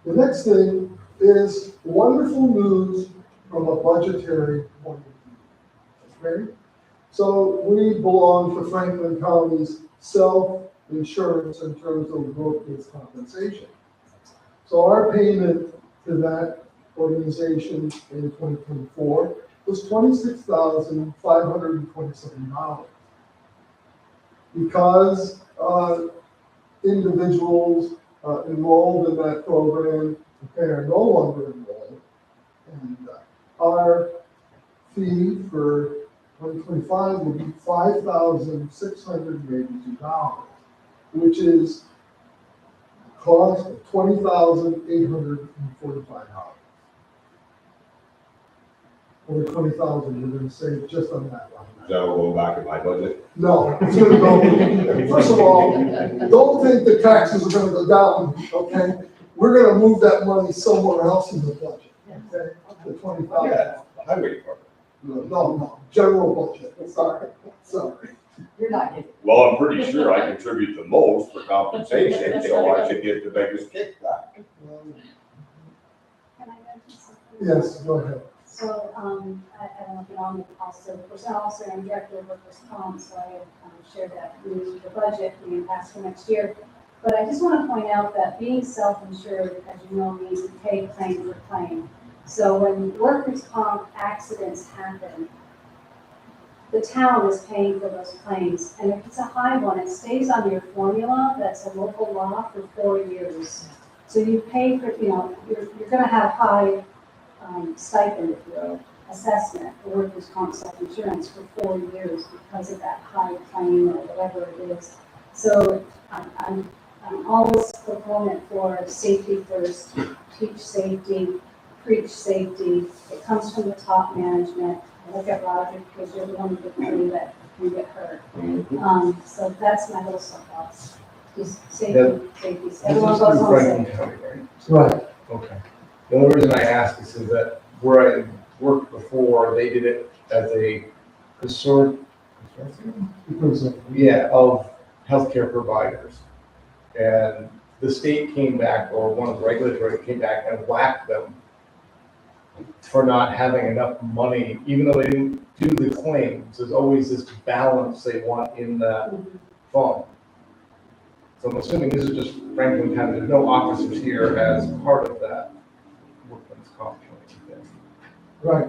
The next thing is wonderful news from a budgetary point of view, okay? So we belong to Franklin County's self-insurance in terms of workers' compensation. So our payment to that organization in 2024 was $26,527. Because individuals enrolled in that program, okay, are no longer enrolled, and our fee for 2025 will be $5,682, which is cost of $20,845. Over 20,000 you're gonna save just on that line. That will go back in my budget? No, it's gonna go, first of all, don't think the taxes are gonna go down, okay? We're gonna move that money somewhere else in the budget, okay? The 20,000. Yeah, highway department. No, general budget, sorry. You're not getting. Well, I'm pretty sure I contribute the most for compensation, so I should get the biggest kickback. Can I mention something? Yes, go ahead. So, I don't know if you know, I'm also, percent officer and director of workers' comp, so I shared that news with the budget being passed for next year. But I just want to point out that being self-insured, as you know, means we pay claim for claim. So when workers' comp accidents happen, the town is paying for those claims. And if it's a high one, it stays on your formula, that's a local law, for 4 years. So you pay for, you're gonna have high stipend, if you will, assessment for workers' comp self-insurance for 4 years because of that high claim or whatever it is. So I'm always a proponent for safety first, teach safety, preach safety. It comes from the top management. I look at Roger because you're the one with the money that can get hurt. So that's my little soapbox. Just safety, safety. This Everyone is goes through home Franklin safe. County, right? Right. Okay. The only reason I ask is that where I worked before, they did it as a consortium, of healthcare providers. And the state came back, or one of the regulatory came back and whacked them for not having enough money, even though they didn't do the claims. There's always this balance they want in that fund. So I'm assuming this is just Franklin County, there's no officers here as part of that workman's comp thing. Right,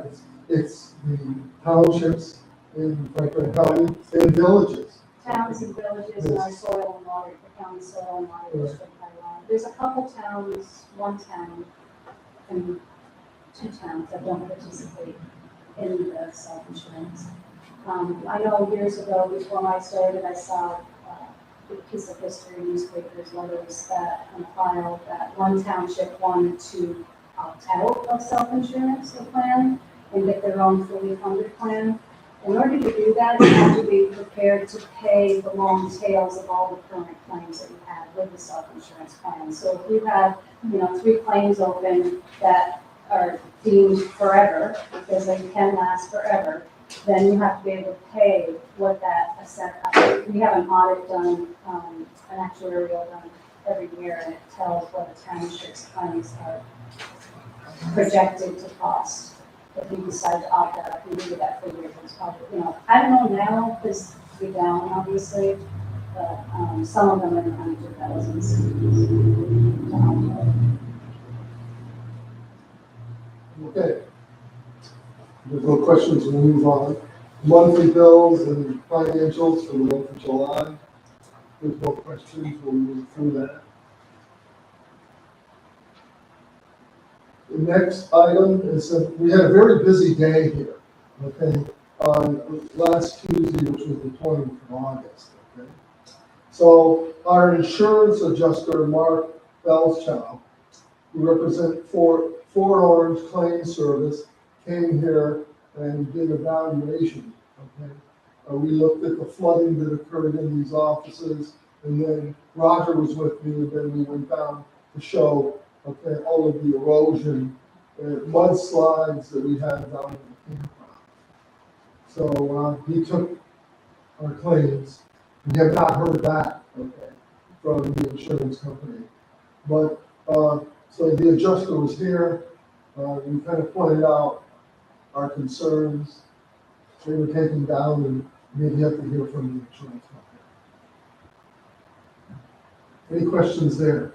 it's the townships in Franklin County and villages. Towns and villages and our soil and water, the county soil and water district by law. There's a couple towns, one town, and 2 towns that don't participate in the self-insurance. I know years ago, before I started, I saw a piece of history, newspapers, letters that compiled that one township wanted to opt out of self-insurance, the plan, and get their own fully funded plan. In order to do that, you have to be prepared to pay the long tails of all the current claims that you have with the self-insurance plan. So if you have, 3 claims open that are deemed forever, because they can last forever, then you have to be able to pay what that we have an audit done, an actuarial done every year, and it tells what a township's claims are projected to cost. If you decide to opt out, if you do that for years, it's probably, I don't know now, because we're down, obviously, but some of them are in the hundreds of thousands. Okay. There's no questions, we'll move on. Monthly bills and financials for the month of July. There's no questions, we'll move through that. The next item is that we had a very busy day here, okay, on last Tuesday, which was the 20th of August, okay? So our insurance adjuster, Mark Belchow, who represent Fort Orange Claims Service, came here and did evaluation, okay? We looked at the flooding that occurred in these offices, and then Roger was with me, and then we went down to show, okay, all of the erosion, mudslides that we had down in the campground. So he took our claims. We have not heard back, okay, from the insurance company. But, so the adjuster was here. We kind of pointed out our concerns. They were taken down, and maybe have to hear from the insurance company. Any questions there?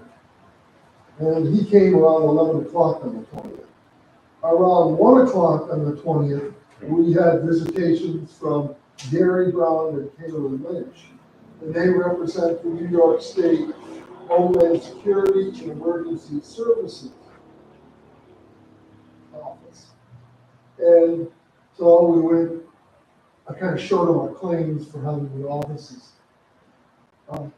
And he came around 11 o'clock on the 20th. Around 1 o'clock on the 20th, we had visitations from Gary Brown and Taylor Lynch. And they represent the New York State Homeland Security and Emergency Services Office. And so we went, I kind of showed them our claims for having the offices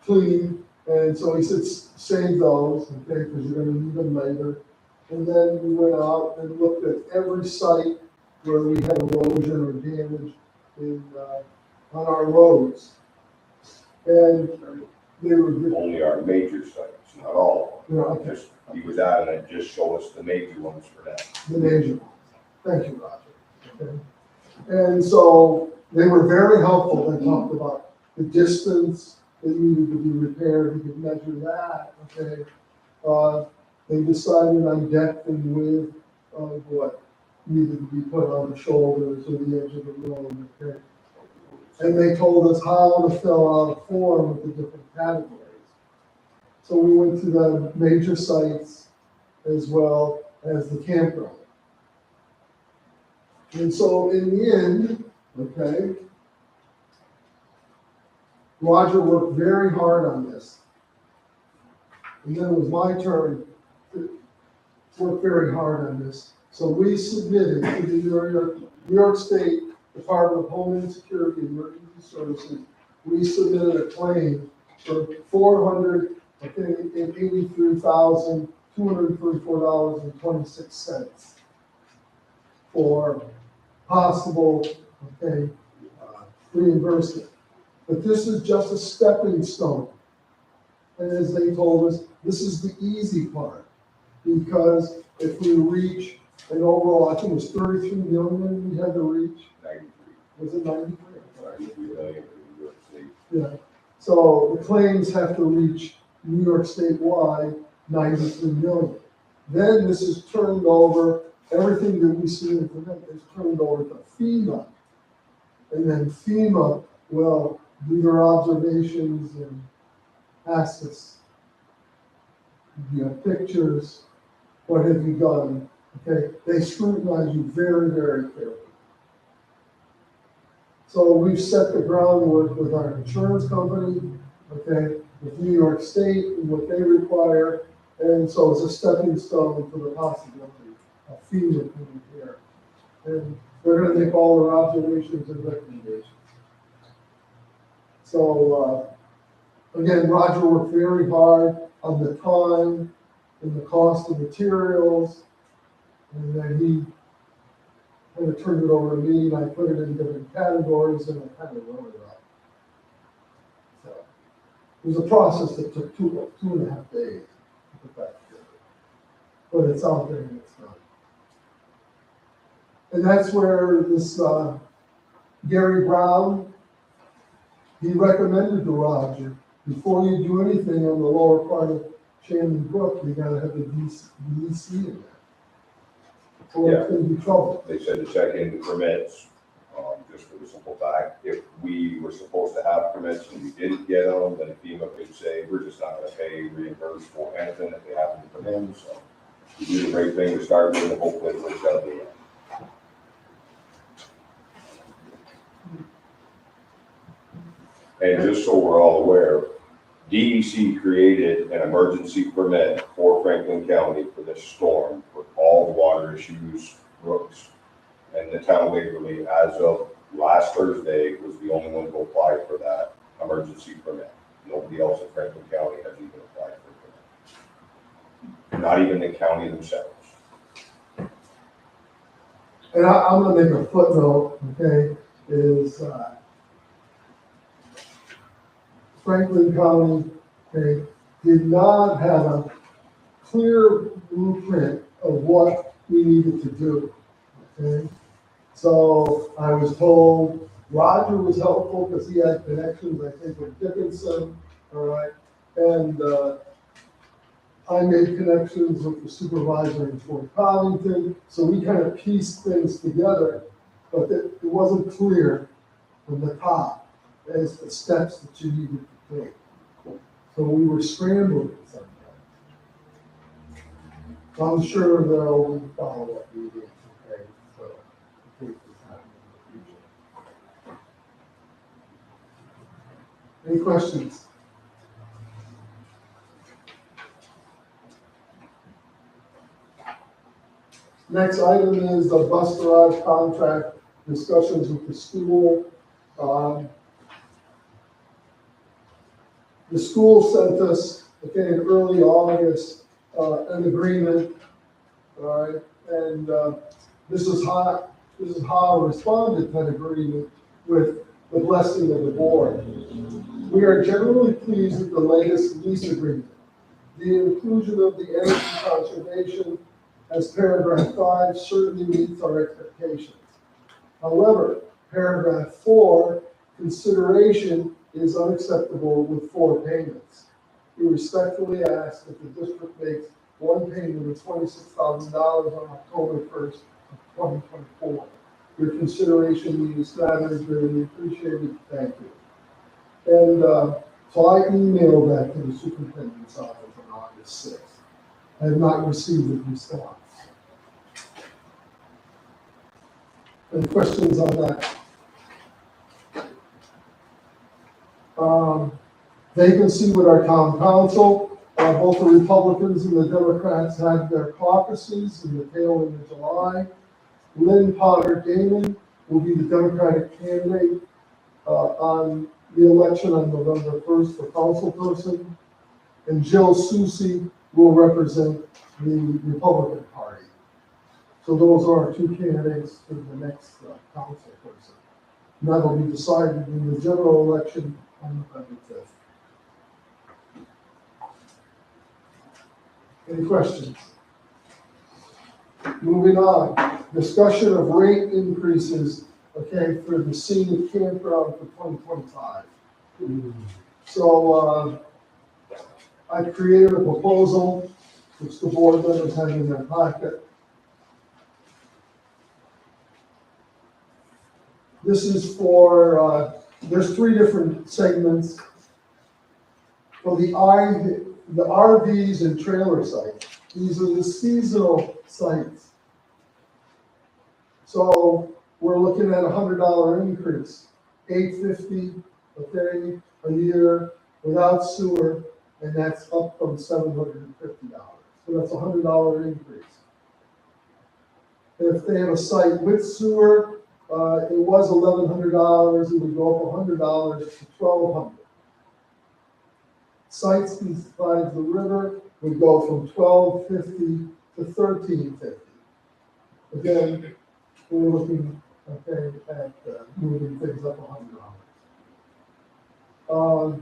clean. And so he said, save those, okay, because you're going to need them later. And then we went out and looked at every site where we had erosion or damage on our roads. And they were Only our major sites, not all of them. Yeah, okay. He was out and just show us the major ones for that. The major ones. Thank you, Roger. Okay. And so they were very helpful. They talked about the distance that needed to be repaired. We could measure that. Okay. They decided on depth and width of what needed to be put on the shoulders or the edge of the road. Okay. And they told us how to fill out a form with the different categories. So we went to the major sites as well as the campground. And so in the end, okay, Roger worked very hard on this. And then it was my turn to work very hard on this. So we submitted to the New York State Department of Homeland Security and Emergency Services, we submitted a claim for $483,234.26 for possible, reimbursement. But this is just a stepping stone. And as they told us, this is the easy part. Because if we reach an overall, I think it was 33 million we had to reach. 93. Was it 93? 93 million for New York State. Yeah. So the claims have to reach New York statewide 93 million. Then this is turned over, everything that we see in prevent is turned over to FEMA. And then FEMA will do their observations and ask us, you have pictures, what have you done? Okay, they scrutinize you very, very carefully. So we've set the groundwork with our insurance company, okay, with New York State and what they require. And so it's a stepping stone for the possibility of FEMA coming here. And they're gonna make all their observations and recommendations. So, again, Roger worked very hard on the time and the cost of materials. And then he kind of turned it over to me and I put it in different categories and I kind of wrote it up. So it was a process that took two and a half days to put that together. But it's out there and it's done. And that's where this Gary Brown, he recommended to Roger, before you do anything on the lower part of Shannon Brook, you gotta have the DEC in there. Or it's gonna be trouble. They said to check into permits, just for the simple fact, if we were supposed to have permits and we didn't get them, then FEMA could say, we're just not gonna pay reimburse for anything if they happen to come in, so we do the right thing to start with and hopefully it works out in the end. And just so we're all aware, DEC created an emergency permit for Franklin County for this storm for all the water issues, brooks. And the town of Waverly, as of last Thursday, was the only one to apply for that emergency permit. Nobody else in Franklin County has even applied for it. Not even the county themselves. And I'm gonna make a footnote, okay, is, Franklin County, okay, did not have a clear blueprint of what we needed to do, okay? So I was told Roger was helpful because he had connections, I think, with Dickinson, all right? And I made connections with the supervisor in Fort Collington, so we kind of pieced things together, but it wasn't clear from the top as the steps that you needed to take. So we were scrambling sometimes. I'm sure they'll follow up meetings, okay? So I think this happens in the future. Any questions? Next item is the bus garage contract discussions with the school. The school sent us, okay, in early August, an agreement, all right? And this is how I responded to that agreement with the blessing of the board. We are generally pleased with the latest lease agreement. The inclusion of the energy conservation as paragraph 5 certainly meets our expectations. However, paragraph 4, consideration is unacceptable with 4 payments. We respectfully ask that the district makes one payment of $26,000 on October 1st of 2024. Your consideration is greatly appreciated. Thank you. And so I emailed that to the superintendent's office on August 6th. I have not received a response. Any questions on that? Vacancy with our town council, both the Republicans and the Democrats had their caucuses in the tail end of July. Lynn Potter Damon will be the Democratic candidate on the election on November 1st for councilperson. And Jill Susi will represent the Republican Party. So those are our two candidates for the next councilperson. And that will be decided in the general election on November 5th. Any questions? Moving on, discussion of rate increases, okay, for the senior campground for 2025. So, I created a proposal, which the board members have in their packet. This is for, there's three different segments. For the RVs and trailer sites, these are the seasonal sites. So we're looking at $100 increase, $850 a year without sewer, and that's up from $750. So that's a $100 increase. If they have a site with sewer, it was $1,100, it would go up $100 to $1,200. Sites besides the river would go from $1,250 to $1,350. Again, we're looking, okay, at moving things up $100.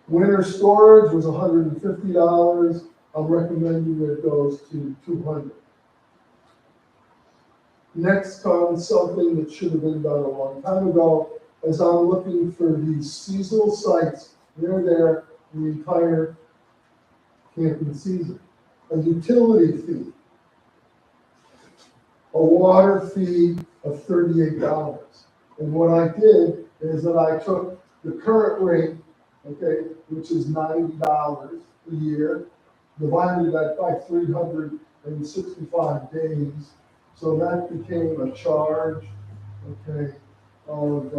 Winter storage was $150. I'm recommending that it goes to $200. Next comes something that should have been done a long time ago, as I'm looking for these seasonal sites. They're there the entire camping season. A utility fee, a water fee of $38. And what I did is that I took the current rate, okay, which is $90 a year, divided that by 365 days. So that became a charge, okay, of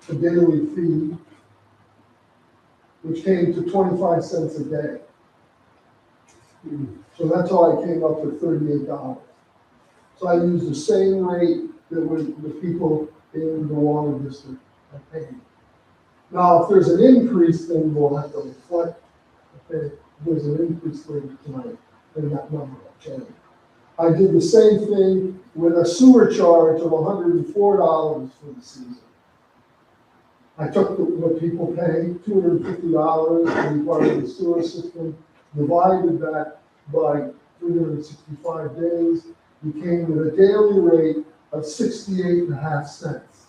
a daily fee, which came to 25 cents a day. So that's how I came up with $38. So I used the same rate that the people in the water district are paying. Now, if there's an increase, then we'll have to reflect, okay, if there's an increase later tonight, then that number will change. I did the same thing with a sewer charge of $104 for the season. I took what people pay, $250 to be part of the sewer system, divided that by 365 days. We came with a daily rate of 68.5 cents.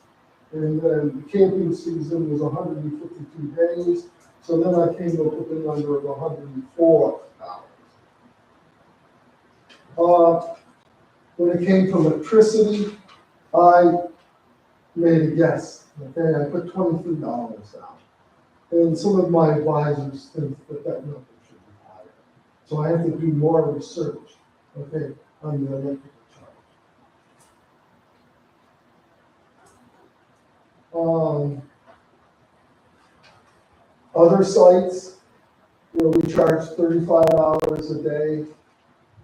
And then the camping season was 152 days. So then I came up with a number of $104. When it came to electricity, I made a guess. Okay, I put $23 down. And some of my advisors think that number should be higher. So I have to do more research, okay, on the electrical charge. Other sites where we charge $35 a day,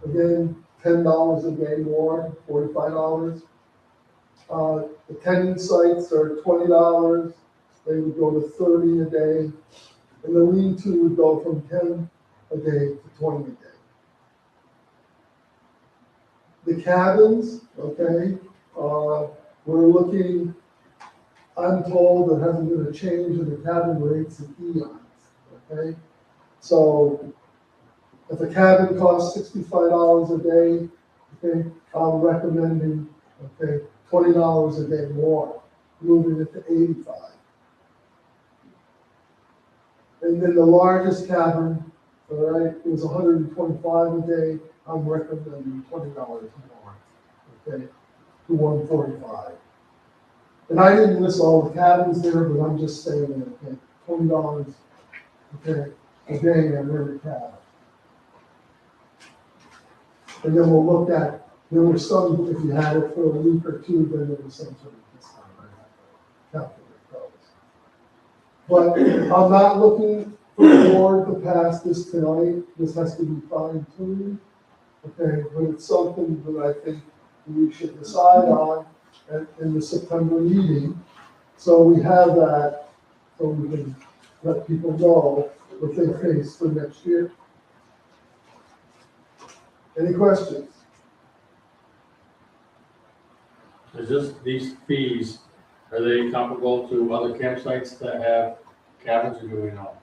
again, $10 a day more, $45. Attendance sites are $20. They would go to $30 a day. And the lean-to would go from 10 a day to 20 a day. The cabins, okay, we're looking, I'm told there hasn't been a change in the cabin rates in eons, okay? So if a cabin costs $65 a day, okay, I'm recommending, okay, $20 a day more, moving it to $85. And then the largest cabin, all right, is $125 a day. I'm recommending $20 more, okay, to $145. And I didn't list all the cabins there, but I'm just saying, okay, $20, okay, a day on every cabin. And then we'll look at, there were some, if you had it for a week or two, then there was some sort of discount. I have to calculate those. But I'm not looking for the board to pass this tonight, this has to be fine tuned. Okay, but it's something that I think we should decide on in the September meeting. So we have that, so we can let people know what they face for next year. Any questions? Is this, these fees, are they comparable to other campsites that have cabins, or do we know?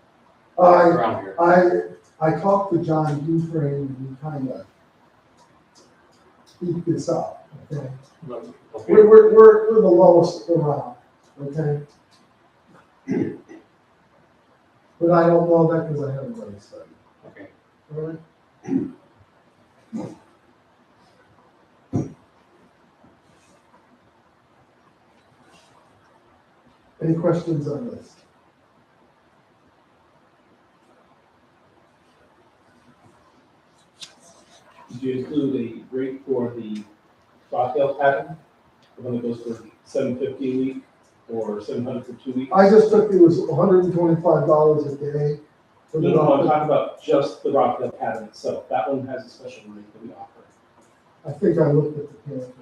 Around here. I talked to John Dufresne and we kind of beat this up, okay? Okay. We're the lowest around, okay? But I don't know that because I haven't done a study, Okay. all right? Any questions on this? Did you include a rate for the Rockdale pattern? The one that goes for $750 a week or $700 for 2 weeks? I just took, it was $125 a day. For the No, I'm talking about just the Rockdale pattern itself. That one has a special rate that we offer. I think I looked at the pamphlet.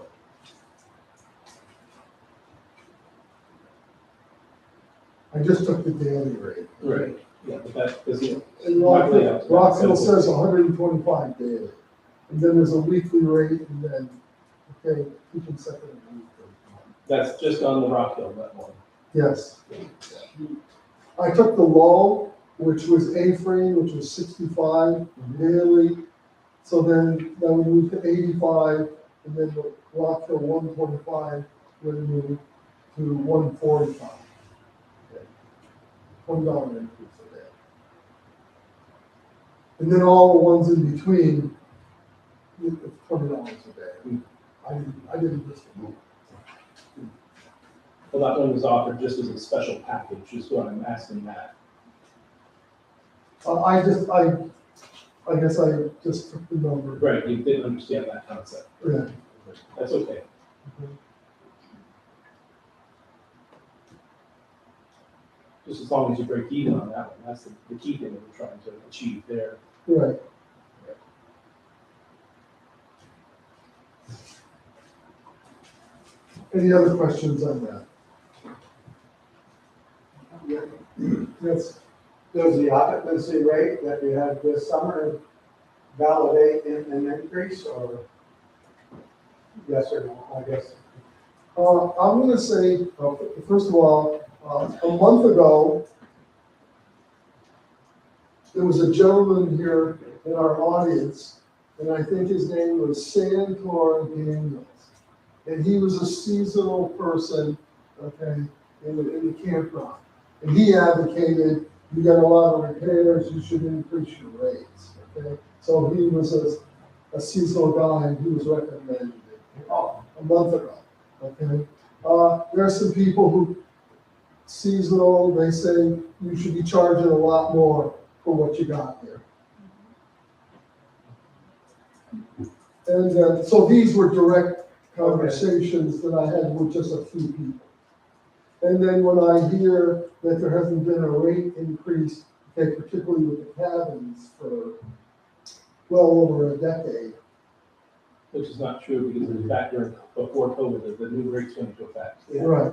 I just took the daily rate. Right. Yeah, but that doesn't. And Rockville says 125 daily. And then there's a weekly rate and then, okay, you can set it a week. That's just on the Rockdale, that one. Yes. I took the low, which was A-frame, which was 65 daily. So then we moved to 85, and then the Rockville 125, then moved to 145. Okay. $1 increase a day. And then all the ones in between, it's $20 a day. I didn't just move. Well, that one was offered just as a special package, is what I'm asking that. I guess I just took the number. Right, you didn't understand that concept. Yeah. That's okay. Just as long as you break even on that one, that's the key thing that we're trying to achieve there. Right. Any other questions on that? Yes. Does the occupancy rate that you had this summer validate an increase or yes or no, I guess? I'm gonna say, first of all, a month ago, there was a gentleman here in our audience, and I think his name was Santor Daniels. And he was a seasonal person, okay, in the campground. And he advocated, you got a lot of repairs, you should increase your rates, okay? So he was a seasonal guy, and he was recommended it a month ago, okay? There are some people who, seasonal, they say you should be charging a lot more for what you got there. And so these were direct conversations that I had with just a few people. And then when I hear that there hasn't been a rate increase, okay, particularly with the cabins for well over a decade. Which is not true because in fact, before COVID, the new rates went into effect. Right.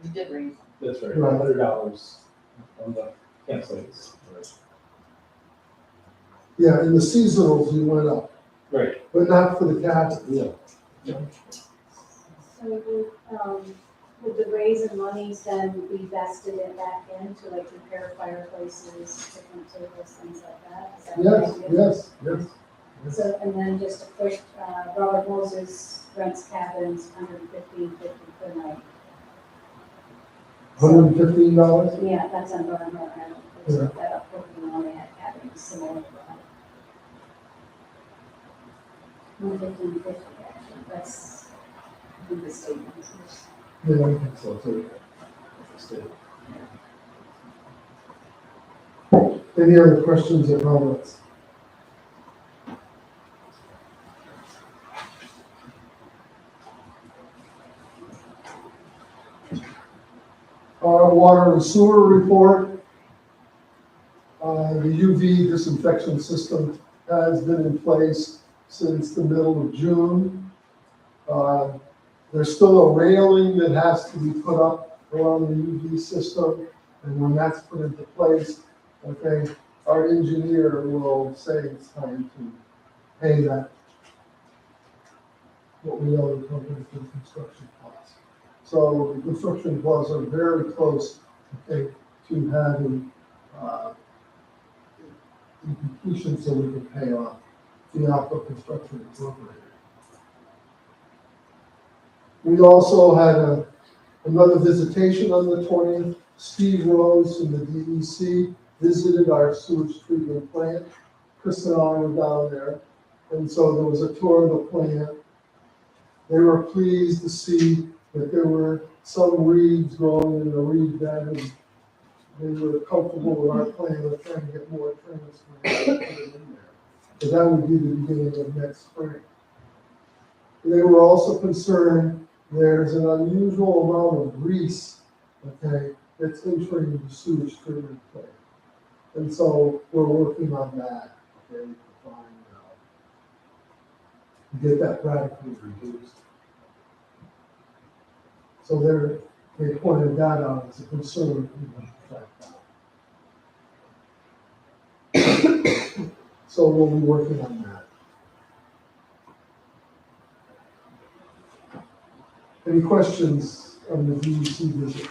You did raise. That's right, Right. $100 on the campsites. Yeah, in the seasonals, we went up, Right. but not for the cabins. No. So would the raise in monies then be vested it back into like repair fireplaces, different tables, things like that? Is that Yes, the idea? yes. So, and then just a quick, Robert Moses rents cabins, $115.50 per night. $115? Yeah, that's on Burma, and I looked that up, looking on, they had cabins similar to that. $115.50 actually, that's in the statements. Yeah, I think so too. Any other questions or comments? Our water and sewer report. The UV disinfection system has been in place since the middle of June. There's still a railing that has to be put up around the UV system, and when that's put into place, okay, our engineer will say it's time to pay that, what we owe the company for the construction costs. So the construction costs are very close, okay, to having, in completion so we can pay off the Aqua Construction Incorporated. We also had another visitation on the 20th. Steve Rose from the DEC visited our sewage treatment plant. Chris and I were down there, and so there was a tour of the plant. They were pleased to see that there were some reeds growing in the reed bed, and they were comfortable with our plan of trying to get more transplants in there. So that would be the beginning of next spring. They were also concerned there's an unusual amount of grease, okay, that's entering the sewage treatment plant. And so we're working on that, okay, to find get that radically reduced. So they pointed that out as a concern. So we'll be working on that. Any questions on the DEC visit?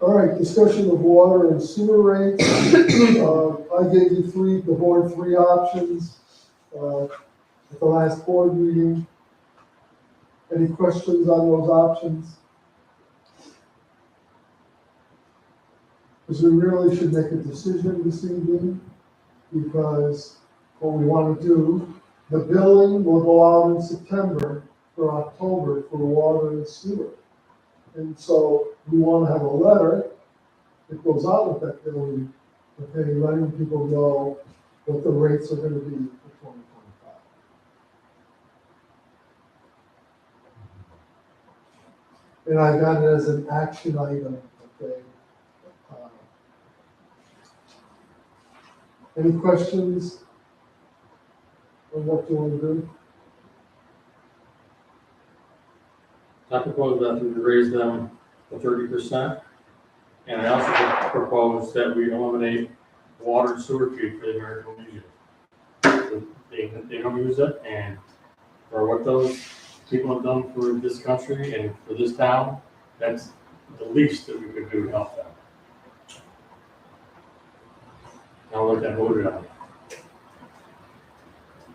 All right, discussion of water and sewer rates. I gave you the board three options at the last board meeting. Any questions on those options? Because we really should make a decision this evening, because what we want to do, the billing will go out in September for October for water and sewer. And so we want to have a letter that goes out with that billing, okay, letting people know what the rates are going to be for 2025. And I got it as an action item, okay. Any questions on what you want to do? I propose that we raise them to 30%. And I also propose that we eliminate water and sewer fee for the American Legion. They don't use it, and for what those people have done for this country and for this town, that's the least that we could do to help them. I'll let that voted on.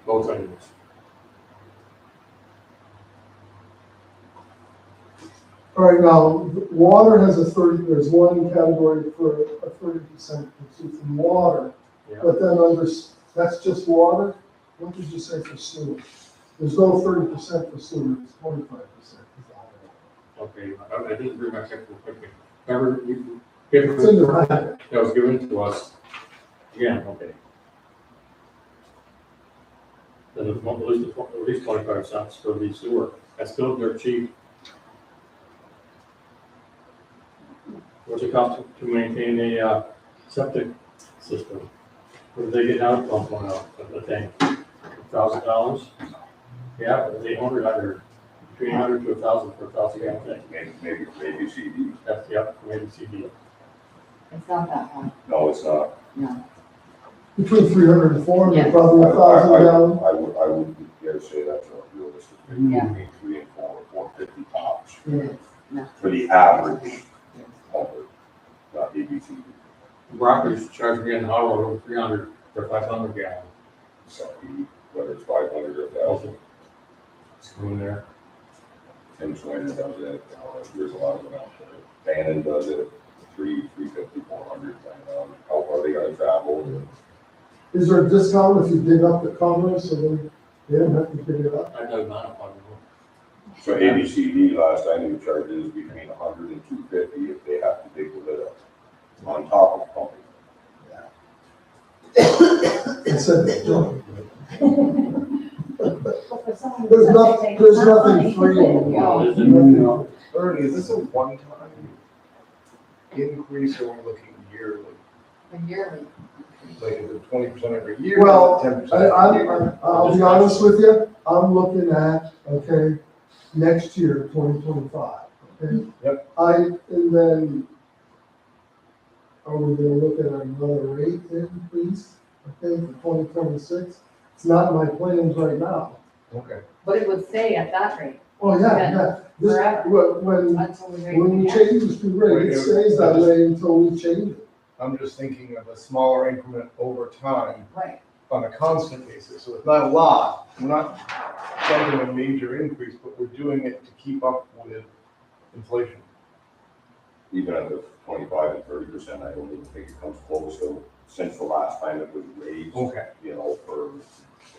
Both items. All right, now, water has there's one category for a 30% from water, Yeah. but then that's just water? What did you say for sewer? There's no 30% for sewer, it's 25%. Okay, I didn't bring my technical quickly. Remember, it's in the packet. That was given to us. Yeah, okay. Then at least 25 cents for the sewer. That's still dirt cheap. What's it cost to maintain a septic system? What did they get out of pump one out of the tank? $1,000? Yeah, it was 800 either. Between 100 to 1,000 for 1,000 gallon tank. Maybe CD. That's, yep, maybe CD. It's not that much, No, it's not. no. Between 300 and 400, Yeah. probably 1,000 gallon. I would dare say that's not realistic. Yeah. Between 3 and 450 tops. It is, For the average pumper, not ABC. Brockers charged me an hour over 300 for 500 gallon. So whether it's 500 or 1,000. Screw in there. Tim Swiner does it, there's a lot of them out there. Bannon does it, 350, 400, depending on how far they gotta travel. Is there a discount if you dig up the covers so they don't have to dig it up? I dug mine up on So ABCD last I knew charges between 100 and 250 if they have to dig the lid up, on top of pumping. I said that, John. But for someone who There's says not, they take there's some nothing money, free in the No, world. is it? Ernie, is this a one-time increase or are we looking yearly? A yearly. Like, is it 20% every year? Well, 10% I, every year? I'll be honest with you, I'm looking at, okay, next year, 2025, okay? Yep. And then, are we gonna look at another rate increase, okay, for 2026? It's not in my plans right now. Okay. But it would stay at that rate Oh, yeah. This- Forever. When until we raise we it again. change the rate, it stays that way until we change it. I'm just thinking of a smaller increment over time Right. on a constant basis. So it's not a lot. We're not something a major increase, but we're doing it to keep up with inflation. Even at the 25 and 30%, I don't even think it comes close to, since the last time it was raised. Okay. You know, for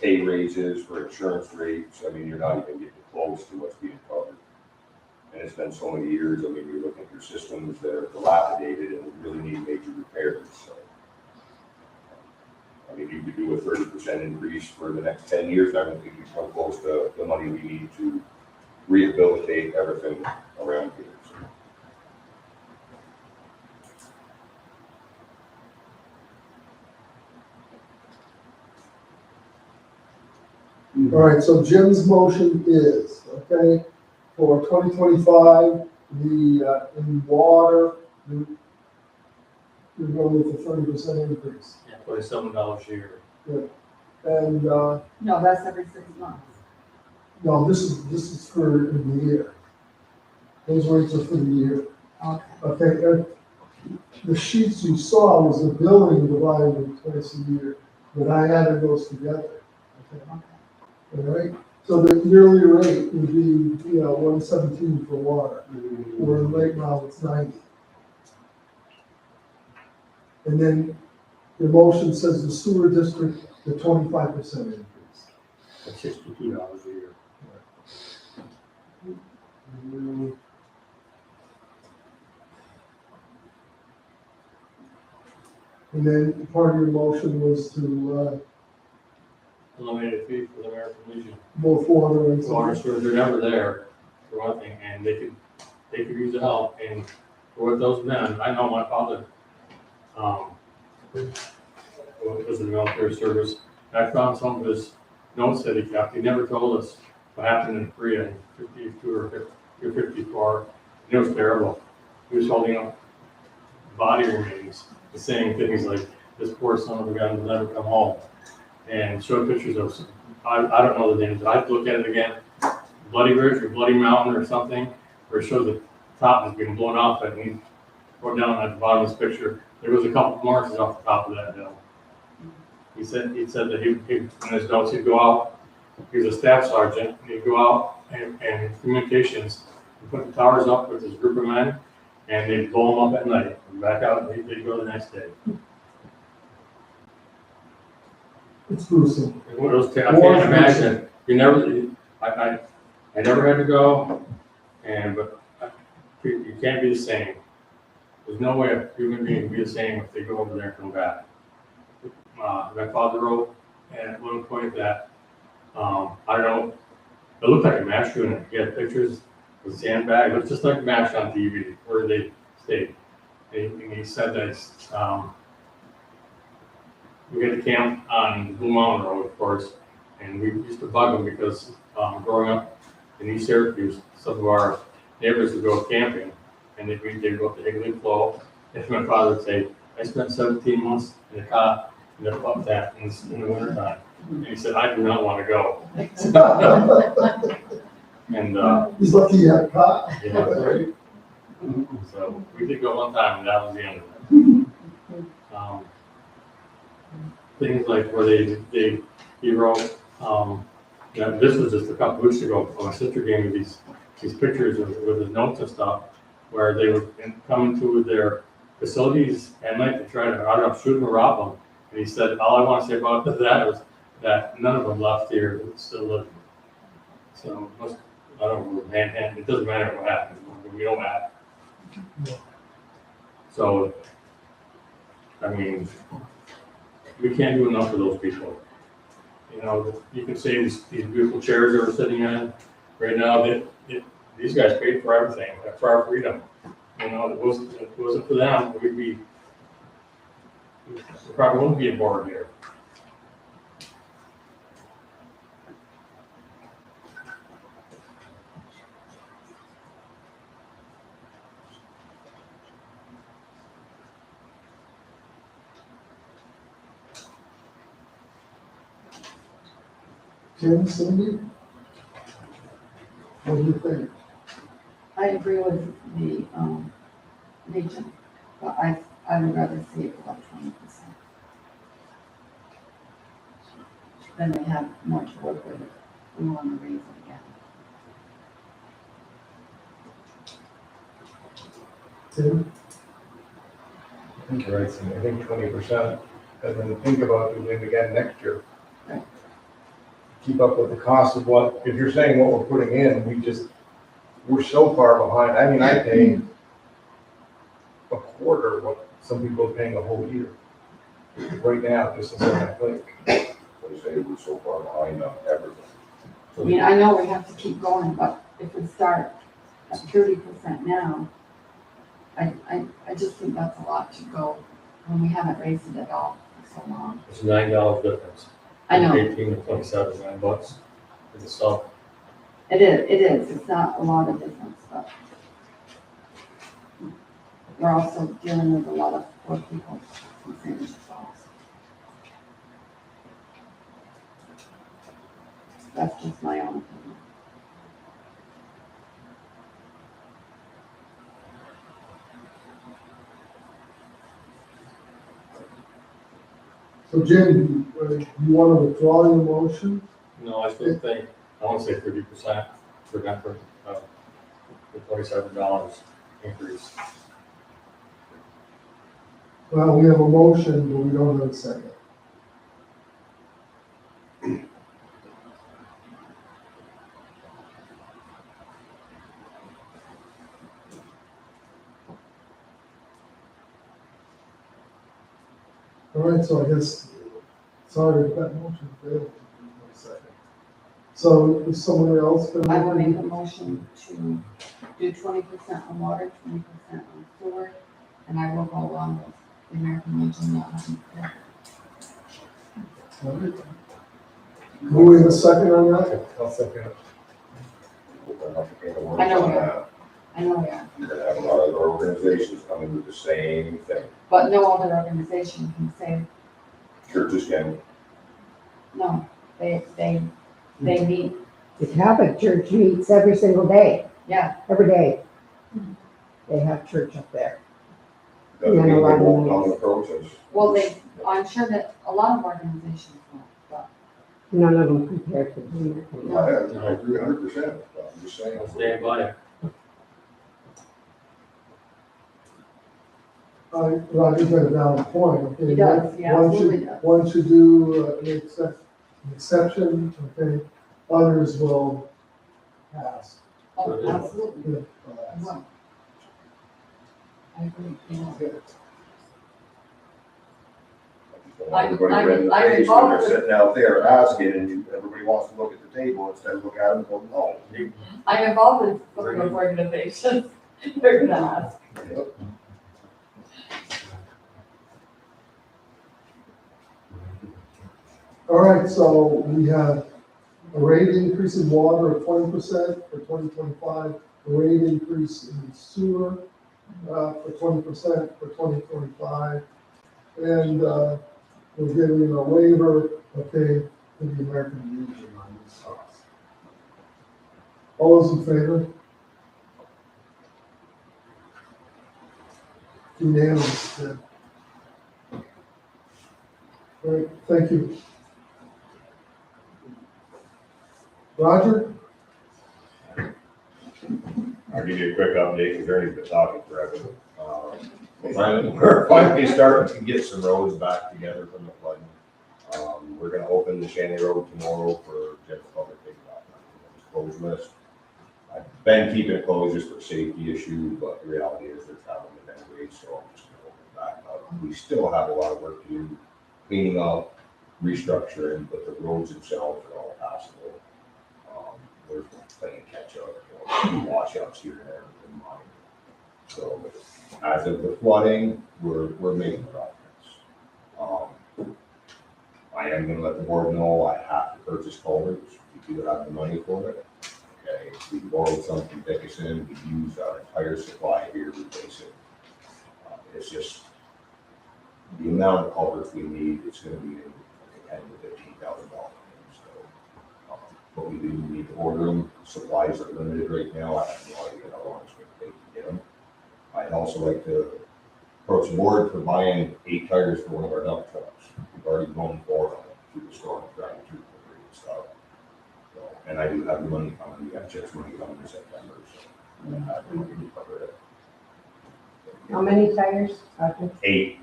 pay raises, for insurance rates, I mean, you're not even getting close to what's being covered. And it's been so many years, I mean, you're looking at your systems that are dilapidated and really need major repairs, so. I mean, you could do a 30% increase for the next 10 years, I don't think you come close to the money we need to rehabilitate everything around here, so. All right, so Jim's motion is, okay, for 2025, in water, you're going with a 30% increase. Yeah, $27 a year. And, No, that's every 6 months. no, this is for the year. Those rates are for the year. Okay. Okay, the sheets you saw was the billing divided twice a year, but I added those together. Okay. All right, so the yearly rate would be, 117 for water, where right now it's 90. And then the motion says the sewer district, the 25% increase. That's $62 a year. And then part of your motion was to, Eliminated fee for the American Legion. go forward and Water so. sewers, they're never there, for one thing, and they could use the help, and for what those men, I know my father, was in the military service, and I found some of his notes that he kept, he never told us what happened in Korea in 52 or 54, and it was terrible. He was holding up body remains, and saying things like, this poor son of a gun will never come home, and showed pictures of some, I don't know the names, I'd look at it again, Bloody Ridge or Bloody Mountain or something, where it shows the top has been blown off, and he wrote down at the bottom of this picture, there was a couple of marks off the top of that hill. He said that he in his notes, he'd go out, he was a staff sergeant, and he'd go out and communications, and put the towers up with his group of men, and they'd blow them up at night, and back out, and they'd go the next day. It's gruesome. And what those, I can't imagine, I never had to go, but you can't be the same. There's no way a human being can be the same if they go over there and come back. My father wrote at one point that, I don't know, it looked like a mash unit. He had pictures with sandbag, it was just like MASH on TV, where they stayed. And he said that, we had to camp on Blue Mountain Road, of course, and we used to bug them because, growing up in East Syracuse, some of our neighbors would go camping, and they'd go up the Higley Flow. And my father would say, I spent 17 months in a cot in the up that in the wintertime. And he said, I do not want to go. And, He's lucky he had a cot. yeah, right. So we did go one time, and that was the end of it. Things like where he wrote, this was just a couple weeks ago, my sister gave me these pictures with his notes and stuff, where they would come into their facilities at night to try to, I don't know, shoot them or rob them. And he said, all I want to say about that was that none of them left here still living. So, I don't know, manhandle, it doesn't matter what happens, we don't have. So, I mean, we can't do enough for those people. You know, you can see these beautiful chairs that we're sitting in right now, these guys paid for everything, for our freedom. You know, if it wasn't for them, we probably wouldn't be aboard here. Jim, Cindy? What do you think? I agree with the, Legion, but I would rather see it about 20%. Then we have more to work with if we want to raise it again. Tim? I think you're right, Cindy. I think 20%, and then think about doing it again next year. Right. Keep up with the cost of what, if you're saying what we're putting in, we're so far behind. I mean, I pay a quarter what some people are paying a whole year. Right now, just as I think. They say we're so far behind on everything. I mean, I know we have to keep going, but if we start at 30% now, I just think that's a lot to go when we haven't raised it at all for so long. It's $9 difference. I know, 18 to 27, $9 for the stuff. it is, it's not a lot of difference, but we're also dealing with a lot of poor people from Sandwich Falls. That's just my own opinion. So Jim, you want to withdraw your motion? No, I still think, I want to say 30% for that, for the $27 increase. Well, we have a motion, but we don't have a second. All right, so I guess, sorry, if that motion failed. No second. So is someone else going to? I will make a motion to do 20% on water, 20% on sewer, and I will go along with the American Legion not having to. All right. Do we have a second on that? I'll second it. Open up a can of worms I know on we are. that. I know we are, You're gonna have a lot of other organizations coming with the same thing. but no other organization can say, Churches can, no, they meet, The Catholic Church meets every single day, yeah, every day. They have church up there. doesn't Yeah, mean they a lot of won't come meetings. approach us. well, I'm sure that a lot of organizations won't, but None of them compared to the American. I agree 100%, I'm just saying. I'll stand by it. Roger's got a valid point. Okay, He does, he one absolutely should- does. One should do an exception, okay, others will pass. oh, absolutely, Yeah, I will. I agree, you know. Everybody read in the I'm face when they're involved with- sitting out there asking, and everybody wants to look at the table instead of look at it and go, no. I'm involved in some of those organizations, they're gonna ask. Yep. All right, so we have a rate increase in water of 20% for 2025, a rate increase in sewer for 20% for 2025, and we're giving a waiver, okay, to the American Legion on these costs. All those in favor? Unanimous, then. All right, thank you. Roger? I'll give you a quick update, because Ernie's been talking forever. We're finally starting to get some roads back together from the flooding. We're gonna open the Shanley Road tomorrow for general public pickup. It's closed list. I've been keeping it closed just for safety issue, but the reality is they're traveling in anyway, so I'm just gonna open it back up. We still have a lot of work to do, cleaning up restructuring, but the roads themselves are all passable. There's plenty of catch up, washouts here and there in mine. So as of the flooding, we're making progress. I am gonna let the board know I have to purchase culverts. We do have the money for it. Okay, we borrowed some from Dickinson, we used our entire supply here to replace it. It's just the amount of culverts we need, it's gonna be in $10,000 to $15,000. So, but we do need to order them. Supplies are limited right now. I have no idea how long it's gonna take to get them. I'd also like to approach the board for buying 8 tires for one of our dump trucks. We've already blown 4 of them through the storm, driving through the and stuff. So, and I do have the money coming. We got CHIPS money coming in September, so I have the money to cover it. How many tires? 8.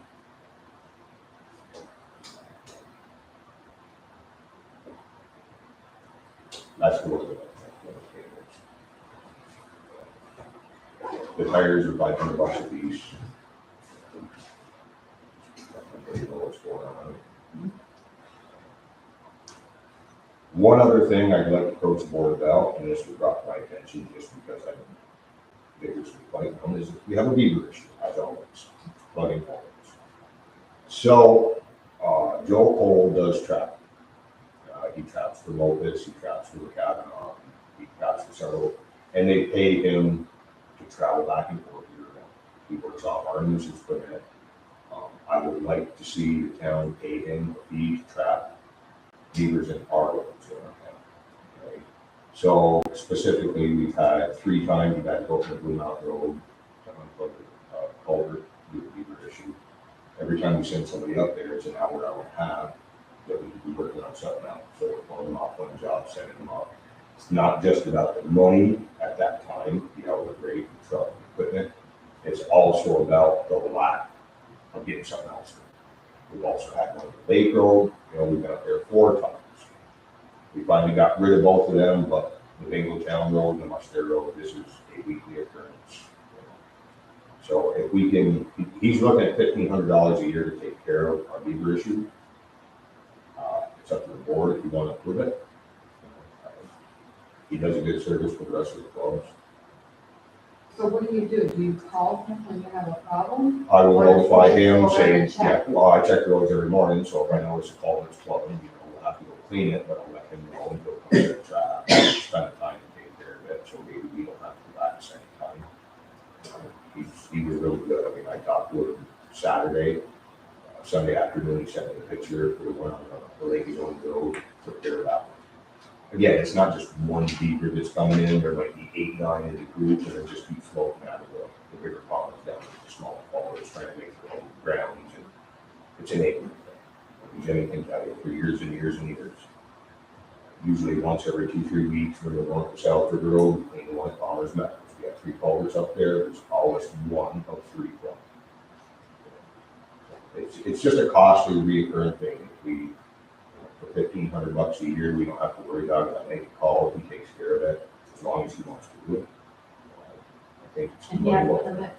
That's the word. The tires are $500 a piece. You know what's going on. One other thing I'd like to approach the board about, and this was brought to my attention just because I'm vigorously fighting on, is we have a beaver issue, as always, flooding culverts. So, Joe Cole does trap. He traps for Lopez, he traps for the Kavanaugh, he traps for several, and they pay him to travel back and forth here. He works off our nuisance permit. I would like to see the town pay him a fee to trap beavers in our roads in our town. Okay? So specifically, we've had 3 times we've had to go to the Blue Mountain Road to unplug the culvert due to beaver issue. Every time we send somebody up there, it's an hour, hour and a half that we can be working on something else. So we're pulling them off one job, sending them up. It's not just about the money at that time, the hourly rate, the truck, the equipment. It's also about the lack of getting something else. We've also had one on the Lake Road, we've been up there 4 times. We finally got rid of both of them, but the Bingo Town Road and the Muster Road, this is a weekly occurrence. So if we can, he's looking at $1,500 a year to take care of our beaver issue. It's up to the board if you want to approve it. He does a good service for the rest of the clubs. So what do? Do you call him when you have a problem? I will notify him, Or saying, check? yeah, well, I check the roads every morning, so if I know it's a culvert's plugging, we'll have to go clean it, but I'll let him know and he'll come there and try, spend the time to take care of it, so maybe we don't have to go back the same time. He was really good. I mean, I talked to him Saturday, Sunday afternoon, he sent me a picture for the one on the Lake Zone Road, took care of that one. Again, it's not just one beaver that's coming in, there might be 8, 9 in the group, and it just keeps floating out of the bigger ponds down to the smaller culverts, trying to make their own grounds, and it's an neighborhood thing. He's anything out here for years and years and years. Usually once every 2, 3 weeks, when we're going to South River Road, we clean the one at Farmers Meadows. We have 3 culverts up there, there's always one of 3 plugged. It's just a costly recurring thing. If we, for $1,500 a year, we don't have to worry about it. I make a call, he takes care of it, as long as he wants to do it. I think it's And he has a permit?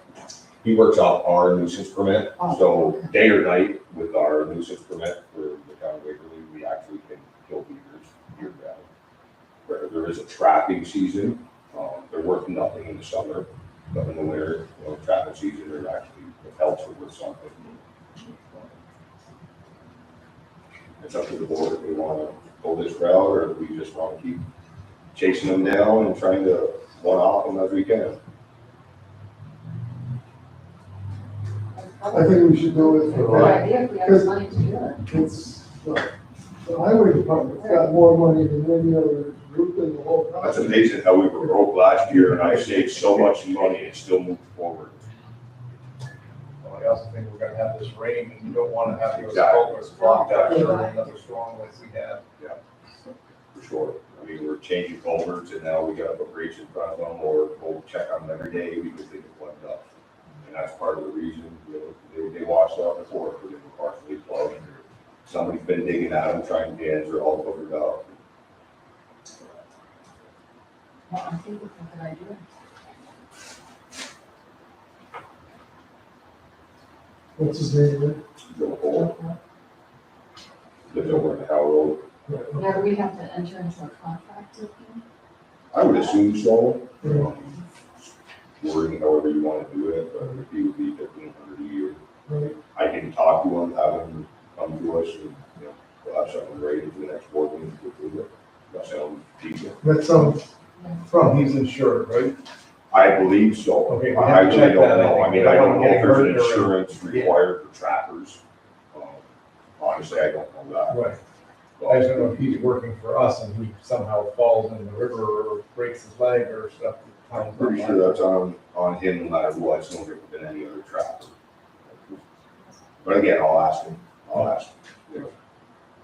He works off our nuisance permit, Oh, so okay. day or night with our nuisance permit for the town of Waverly, we actually can kill beavers year round. Where there is a trapping season, they're worth nothing in the summer, but in the winter, trapping season, they're actually, the pelts are worth something. It's up to the board if we want to go this route, or if we just want to keep chasing them down and trying to one-off them as we can. I think we should do it. It's a good idea if we have the money to do it. It's, the highway department's got more money than any other group in the whole That's country. amazing how we were broke last year and I saved so much money and still moved forward. Well, I also think we're gonna have this rain, and you don't wanna have those Exactly. culverts blocked out during another storm like we had. For sure. I mean, we're changing culverts and now we gotta put brakes in front of them or we'll check on them every day because they get plugged up. And that's part of the reason, they washed out before, because they were partially plugged. Somebody's been digging at them, trying to answer all covered up. Well, I think it's a good idea. What's his name again? Joe Cole. lives over in the Howell Road. Now, do we have to enter into a contract with him? I would assume so. Wording however you want to do it, but if he would be 1,500 a year. Right. I can talk to him, have him come to us, and, you know, we'll have something ready for the next board meeting to approve it. That sounds decent. That sounds, From he's insured, right? I believe so. Okay, we I have to really check don't that, I know. I think. mean, We I don't don't wanna know get if there's an hurt or- insurance required for trackers. Honestly, I don't know that. Right. I just don't know if he's working for us and he somehow falls in the river or breaks his leg or stuff. I'm pretty sure that's on him no matter what. It's no different than any other tracker. But again, I'll ask him. You know,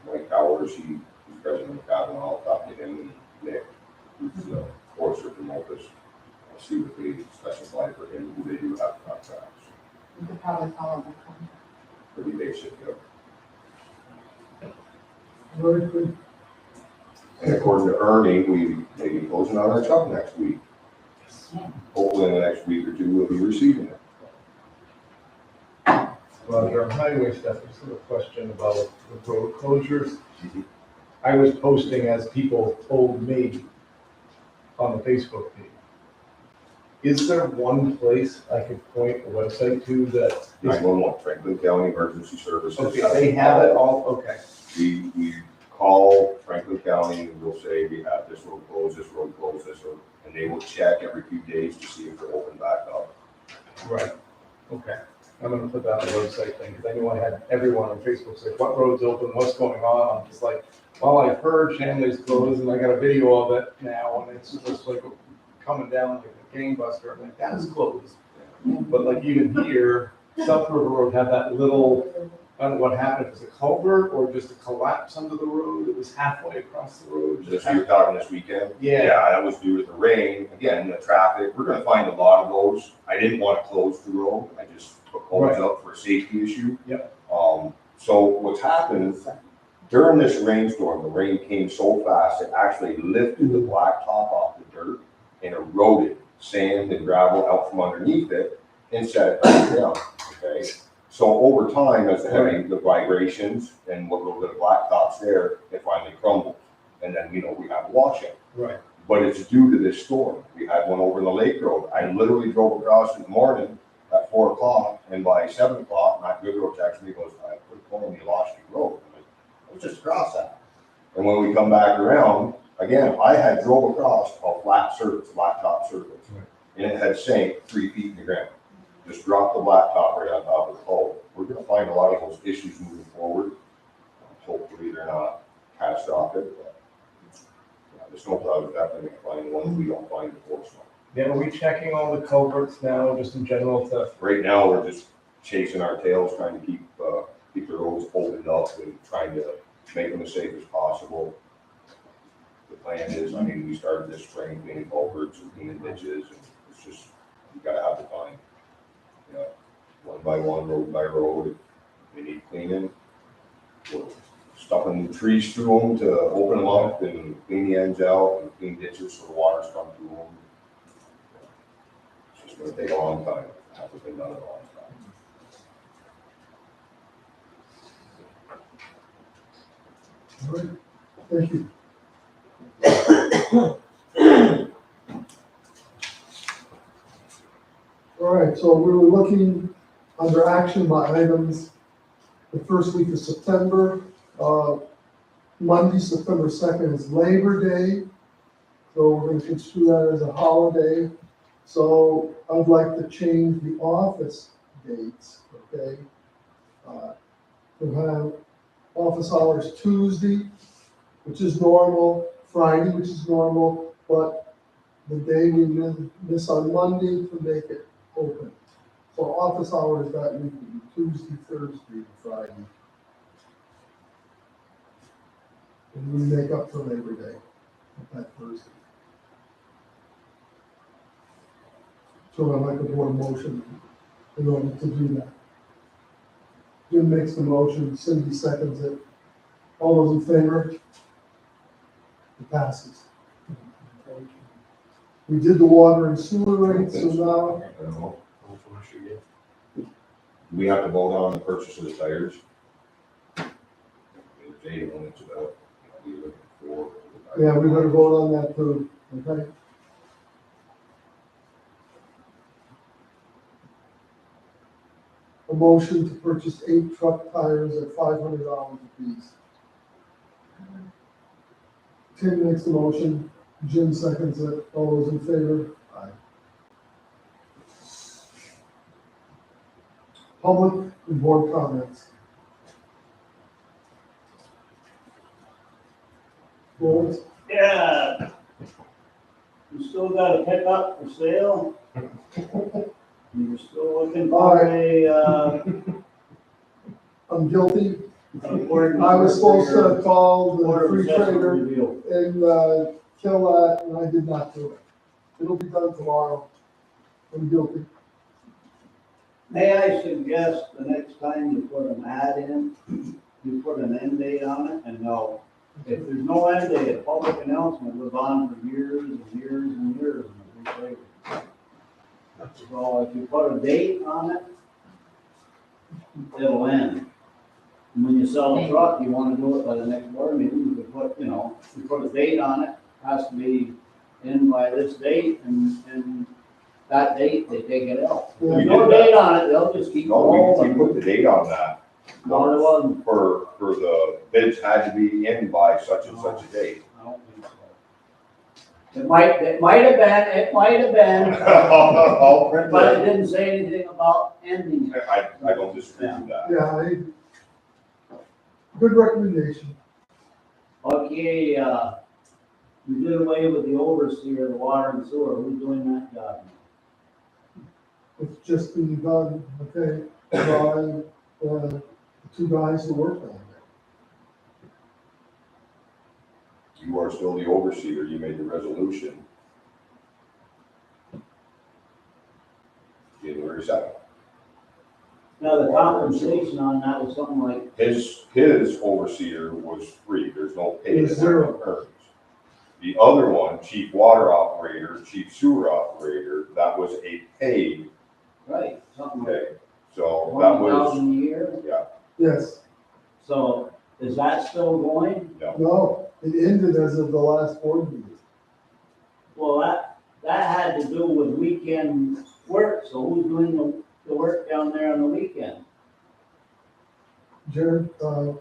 Mike Powers, he's president of the cabin. I'll talk to him and Nick, who's the forester from Opus. I'll see what they specify for him, who they do have contracts. We could probably follow the contract. Pretty basic, you know. very good. And according to Ernie, we may be closing on our truck next week. Hopefully in the next week or two, we'll be receiving it. Well, our highway stuff, just a question about the road closures. Mhm. I was posting as people told me on the Facebook page. Is there one place I could point a website to that is, 911, Franklin County Emergency Services. okay, they have it all, okay. We call Franklin County and we'll say, we have this road closed, this road, and they will check every few days to see if they're open back up. Right, okay. I'm gonna put that on the website thing, because I knew I had everyone on Facebook say, what road's open, what's going on? I'm just like, well, I've heard Shanley's closed, and I got a video of it now, and it's just like coming down like a gangbuster. I'm like, that is closed. But like even here, South River Road had that little, I don't know what happened, if it was a culvert or just a collapse under the road, it was halfway across the road. This, you're talking this weekend? Yeah. Yeah, that was due to the rain, again, the traffic, we're gonna find a lot of those. I didn't wanna close the road, I just put cones up for a safety issue. Yep. So what's happened is during this rainstorm, the rain came so fast, it actually lifted the blacktop off the dirt and eroded sand and gravel out from underneath it and set it back down, okay? So over time, as the vibrations and what little bit of blacktop's there, it finally crumbles. And then, you know, we have a washout. Right. But it's due to this storm. We had one over in the Lake Road. I literally drove across in the morning at 4 o'clock, and by 7 o'clock, Matt Goodrow texted me, goes, I put a call, you lost your road. I'm like, I was just across that. And when we come back around, again, I had drove across a flat surface, blacktop surface, and it had sank 3 feet in the ground. Just dropped the blacktop right on top of the hole. We're gonna find a lot of those issues moving forward. Hopefully they're not catastrophic, but yeah, the snowplow is definitely gonna find ones we don't find before snow. Yeah, are we checking all the culverts now, just in general to? Right now, we're just chasing our tails, trying to keep the roads opened up and trying to make them as safe as possible. The plan is, I mean, we started this spring cleaning culverts and cleaning ditches, and it's just, you gotta have the time. You know, one by one, road by road, if they need cleaning, we're stuffing trees through them to open them up and clean the ends out and clean ditches so the water's come through them. It's just gonna take a long time. It hasn't been done in a long time. All right, thank you. All right, so we were looking under action by items, the first week of September. Monday, September 2nd is Labor Day, so we're going to construe that as a holiday. So I'd like to change the office dates, okay? We'll have office hours Tuesday, which is normal, Friday, which is normal, but the day we miss on Monday to make it open. So office hours that week will be Tuesday, Thursday, and Friday. And we make up for Labor Day that Thursday. So I'd like a board motion in order to do that. Jim makes the motion, Cindy seconds it. All those in favor? It passes. We did the water and sewer rates, so now, I don't know. We have to vote on the purchase of the tires. Jay wanted to, be looking for. Yeah, we better vote on that too, okay? A motion to purchase 8 truck tires at $500 apiece. Tim makes the motion, Jim seconds it, all those in favor? Aye. Public and board comments. Boards? Yeah. You still got a pickup for sale? You're still looking for I'm guilty. a board I was supposed to member call for the your free board of trader assessment review. and kill that, and I did not do it. It'll be done tomorrow. I'm guilty. May I suggest the next time you put an ad in, you put an end date on it, and no. If there's no end date, a public announcement goes on for years and years and years in the free trade. So if you put a date on it, it'll end. And when you sell a truck, you wanna do it by the next board meeting, you could put, you put a date on it, has to be in by this date, and that date, they take it out. If Yeah. there's no date on it, they'll just keep No, rolling. we put the date on that. No, there wasn't. For the bids had to be in by such and such a date. I don't think so. It might have been, I'll print but it that. didn't say anything about ending it. I don't disagree with that. Yeah, good recommendation. Okay, we did away with the overseer of the water and sewer, who's doing that job? It's just being done, okay, by, the 2 guys who work on it. You are still the overseer, you made the resolution. January 2nd. Now, the compensation on that was something like, His overseer was free, there's no pay. It was zero. earnings. The other one, chief water operator, chief sewer operator, that was a paid, right, something like okay, so that was, 20,000 a year. yeah, Yes, So is that still going? no, it ended as of the last board meeting. Well, that had to do with weekend work, so who's doing the work down there on the weekend? Jared, Bruckner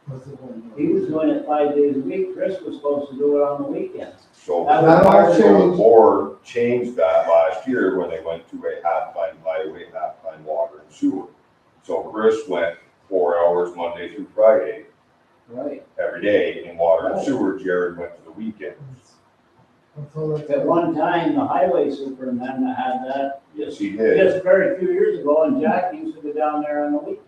was the one. He was doing it 5 days a week, Chris was supposed to do it on the weekends. so. That That all The changed. board changed that last year when they went to a half-time highway, half-time water and sewer. So Chris went 4 hours Monday through Friday, Right. every day in water and sewer, Jared went to the weekends. That's all that's. At one time, the highway superintendent had that, Yes, just, he did. just very few years ago, and Jack used to go down there on the weekend.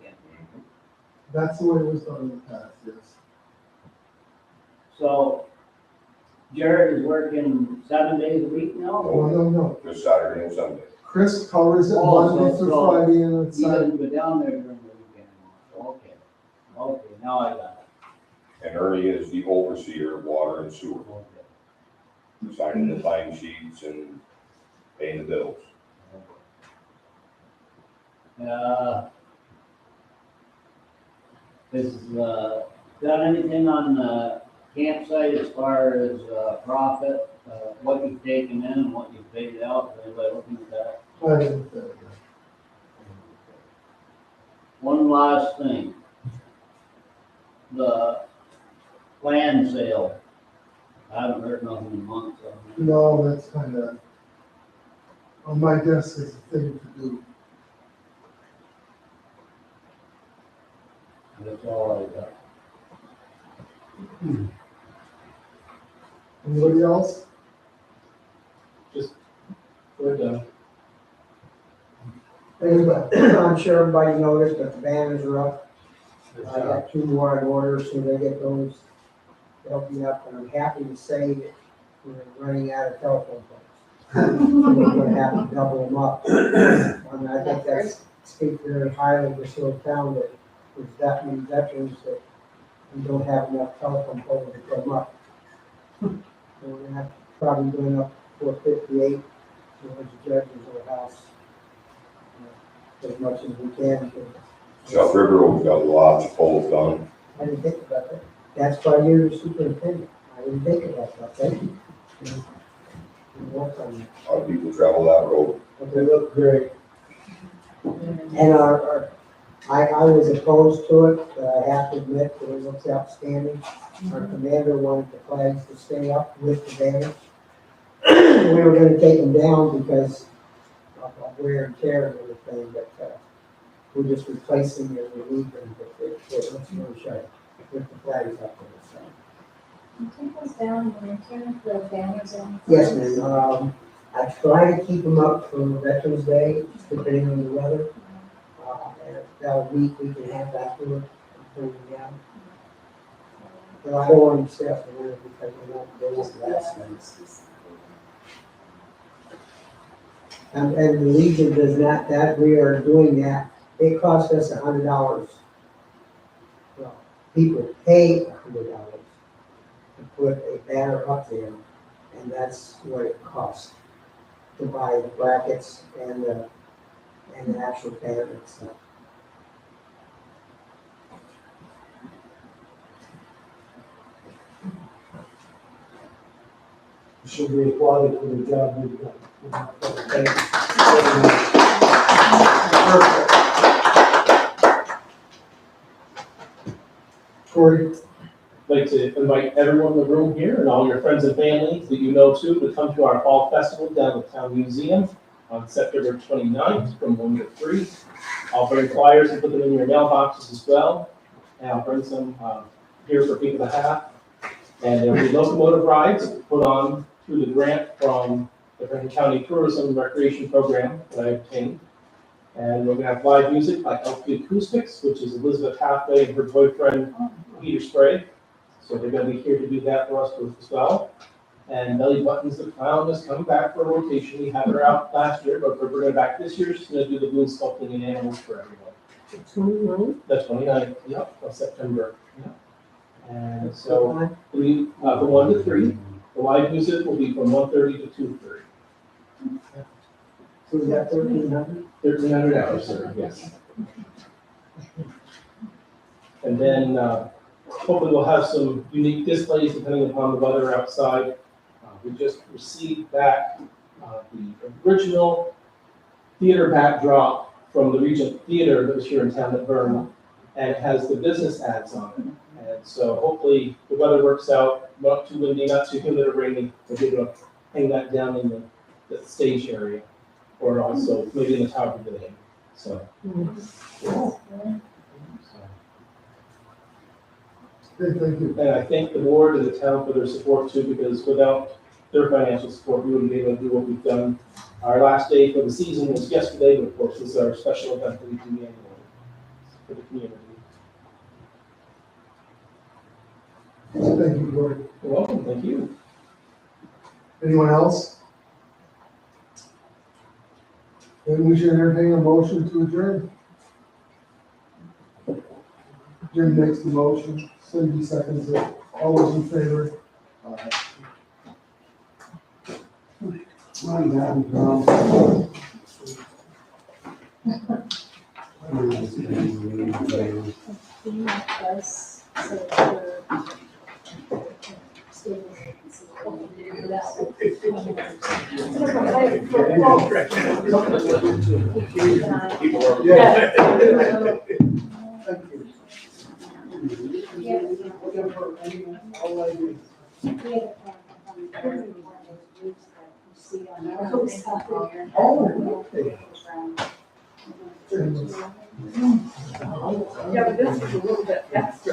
That's the way it was done in the past, yes. So Jared is working 7 days a week now? No. Just Saturday and Sunday. Chris covers it Oh, Monday through so Friday and it's He Saturday. doesn't go down there during the weekend anymore. Okay, now I got And Ernie is the overseer of water and sewer, it. Okay. signing the time sheets and paying the bills. Has, done anything on the campsite as far as, profit, what you've taken in and what you've paid out? Is anybody looking at that? I didn't think of that. One last thing. The land sale. I haven't heard nothing in months on that. No, that's kind of, on my desk is a thing to do. That's all I got. Anybody else? We're done. Anybody? I'm sure everybody noticed that the banners are up. I got 2 more in order, so they get those, they'll be up, and I'm happy to say that we're running out of telephone poles. We're gonna have to double them up. And I think that's speaks very highly of this little town that there's that many veterans that we don't have enough telephone poles to put them up. So we're gonna have to probably going up 458 towards the judge's old house. As much as we can, because South River Road's got lots of poles done. I didn't think about that. That's why you're the superintendent. I didn't think about that. Thank you. You work on that. A lot of people travel that road. They look great. And I was opposed to it, but I have to admit that it looks outstanding. Our commander wanted the flags to stay up with the banners. We were gonna take them down because of wear and tear and everything, but, we're just replacing and removing them, but it looks really sharp with the flags up there, so. You take those down in winter, the banners on. Yes, ma'am. I try to keep them up for Veterans Day, depending on the weather. And about a week, we can have after it, bring them down. But I don't want them to stay up for winter because we want those to last nights. And the Legion does not, that we are doing that, it costs us $100. Well, people pay $100 to put a banner up there, and that's what it costs to buy the brackets and the actual banner itself. Should be applauded for the job you've done. Thank you. Corey, I'd like to invite everyone in the room here and all your friends and family that you know too to come to our fall festival down at the Town Museum on September 29th from 1 to 3. I'll bring flyers and put them in your mailboxes as well. And I'll bring some here for people to have. And there'll be locomotive rides put on through the grant from the Franklin County Tourism and Recreation Program that I obtained. And we're gonna have live music by LP Acoustics, which is Elizabeth Hathaway and her boyfriend, Peter Sprague. So they're gonna be here to do that for us as well. And Belly Buttons the Clown is coming back for a rotation. We had her out last year, but we're bringing her back this year. She's gonna do the balloon sculpting and animals for everyone. The 29th, yep, of September. Yep. And so we, from 1 to 3, the live music will be from 1:30 to 2:30. So is that 1,300? 1,300 hours, sir, yes. And then, hopefully we'll have some unique displays depending upon the weather outside. We just received back the original theater backdrop from the Regent Theater that was here in town that burned, and it has the business ads on it. And so hopefully the weather works out, not too windy, not too humid or rainy, we'll be able to hang that down in the stage area, or also maybe in the tower pavilion, so. hey, thank you. And I thank the board and the town for their support too, because without their financial support, we wouldn't be able to do what we've done. Our last day for the season was yesterday, but of course, this is our special event that we do annually for the community. Thank you, Corey. You're welcome, thank you. Anyone else? Then we should entertain a motion to adjourn. Jim makes the motion, Cindy seconds it. All those in favor? Run down, Tom. Yeah, but this is a little bit extra.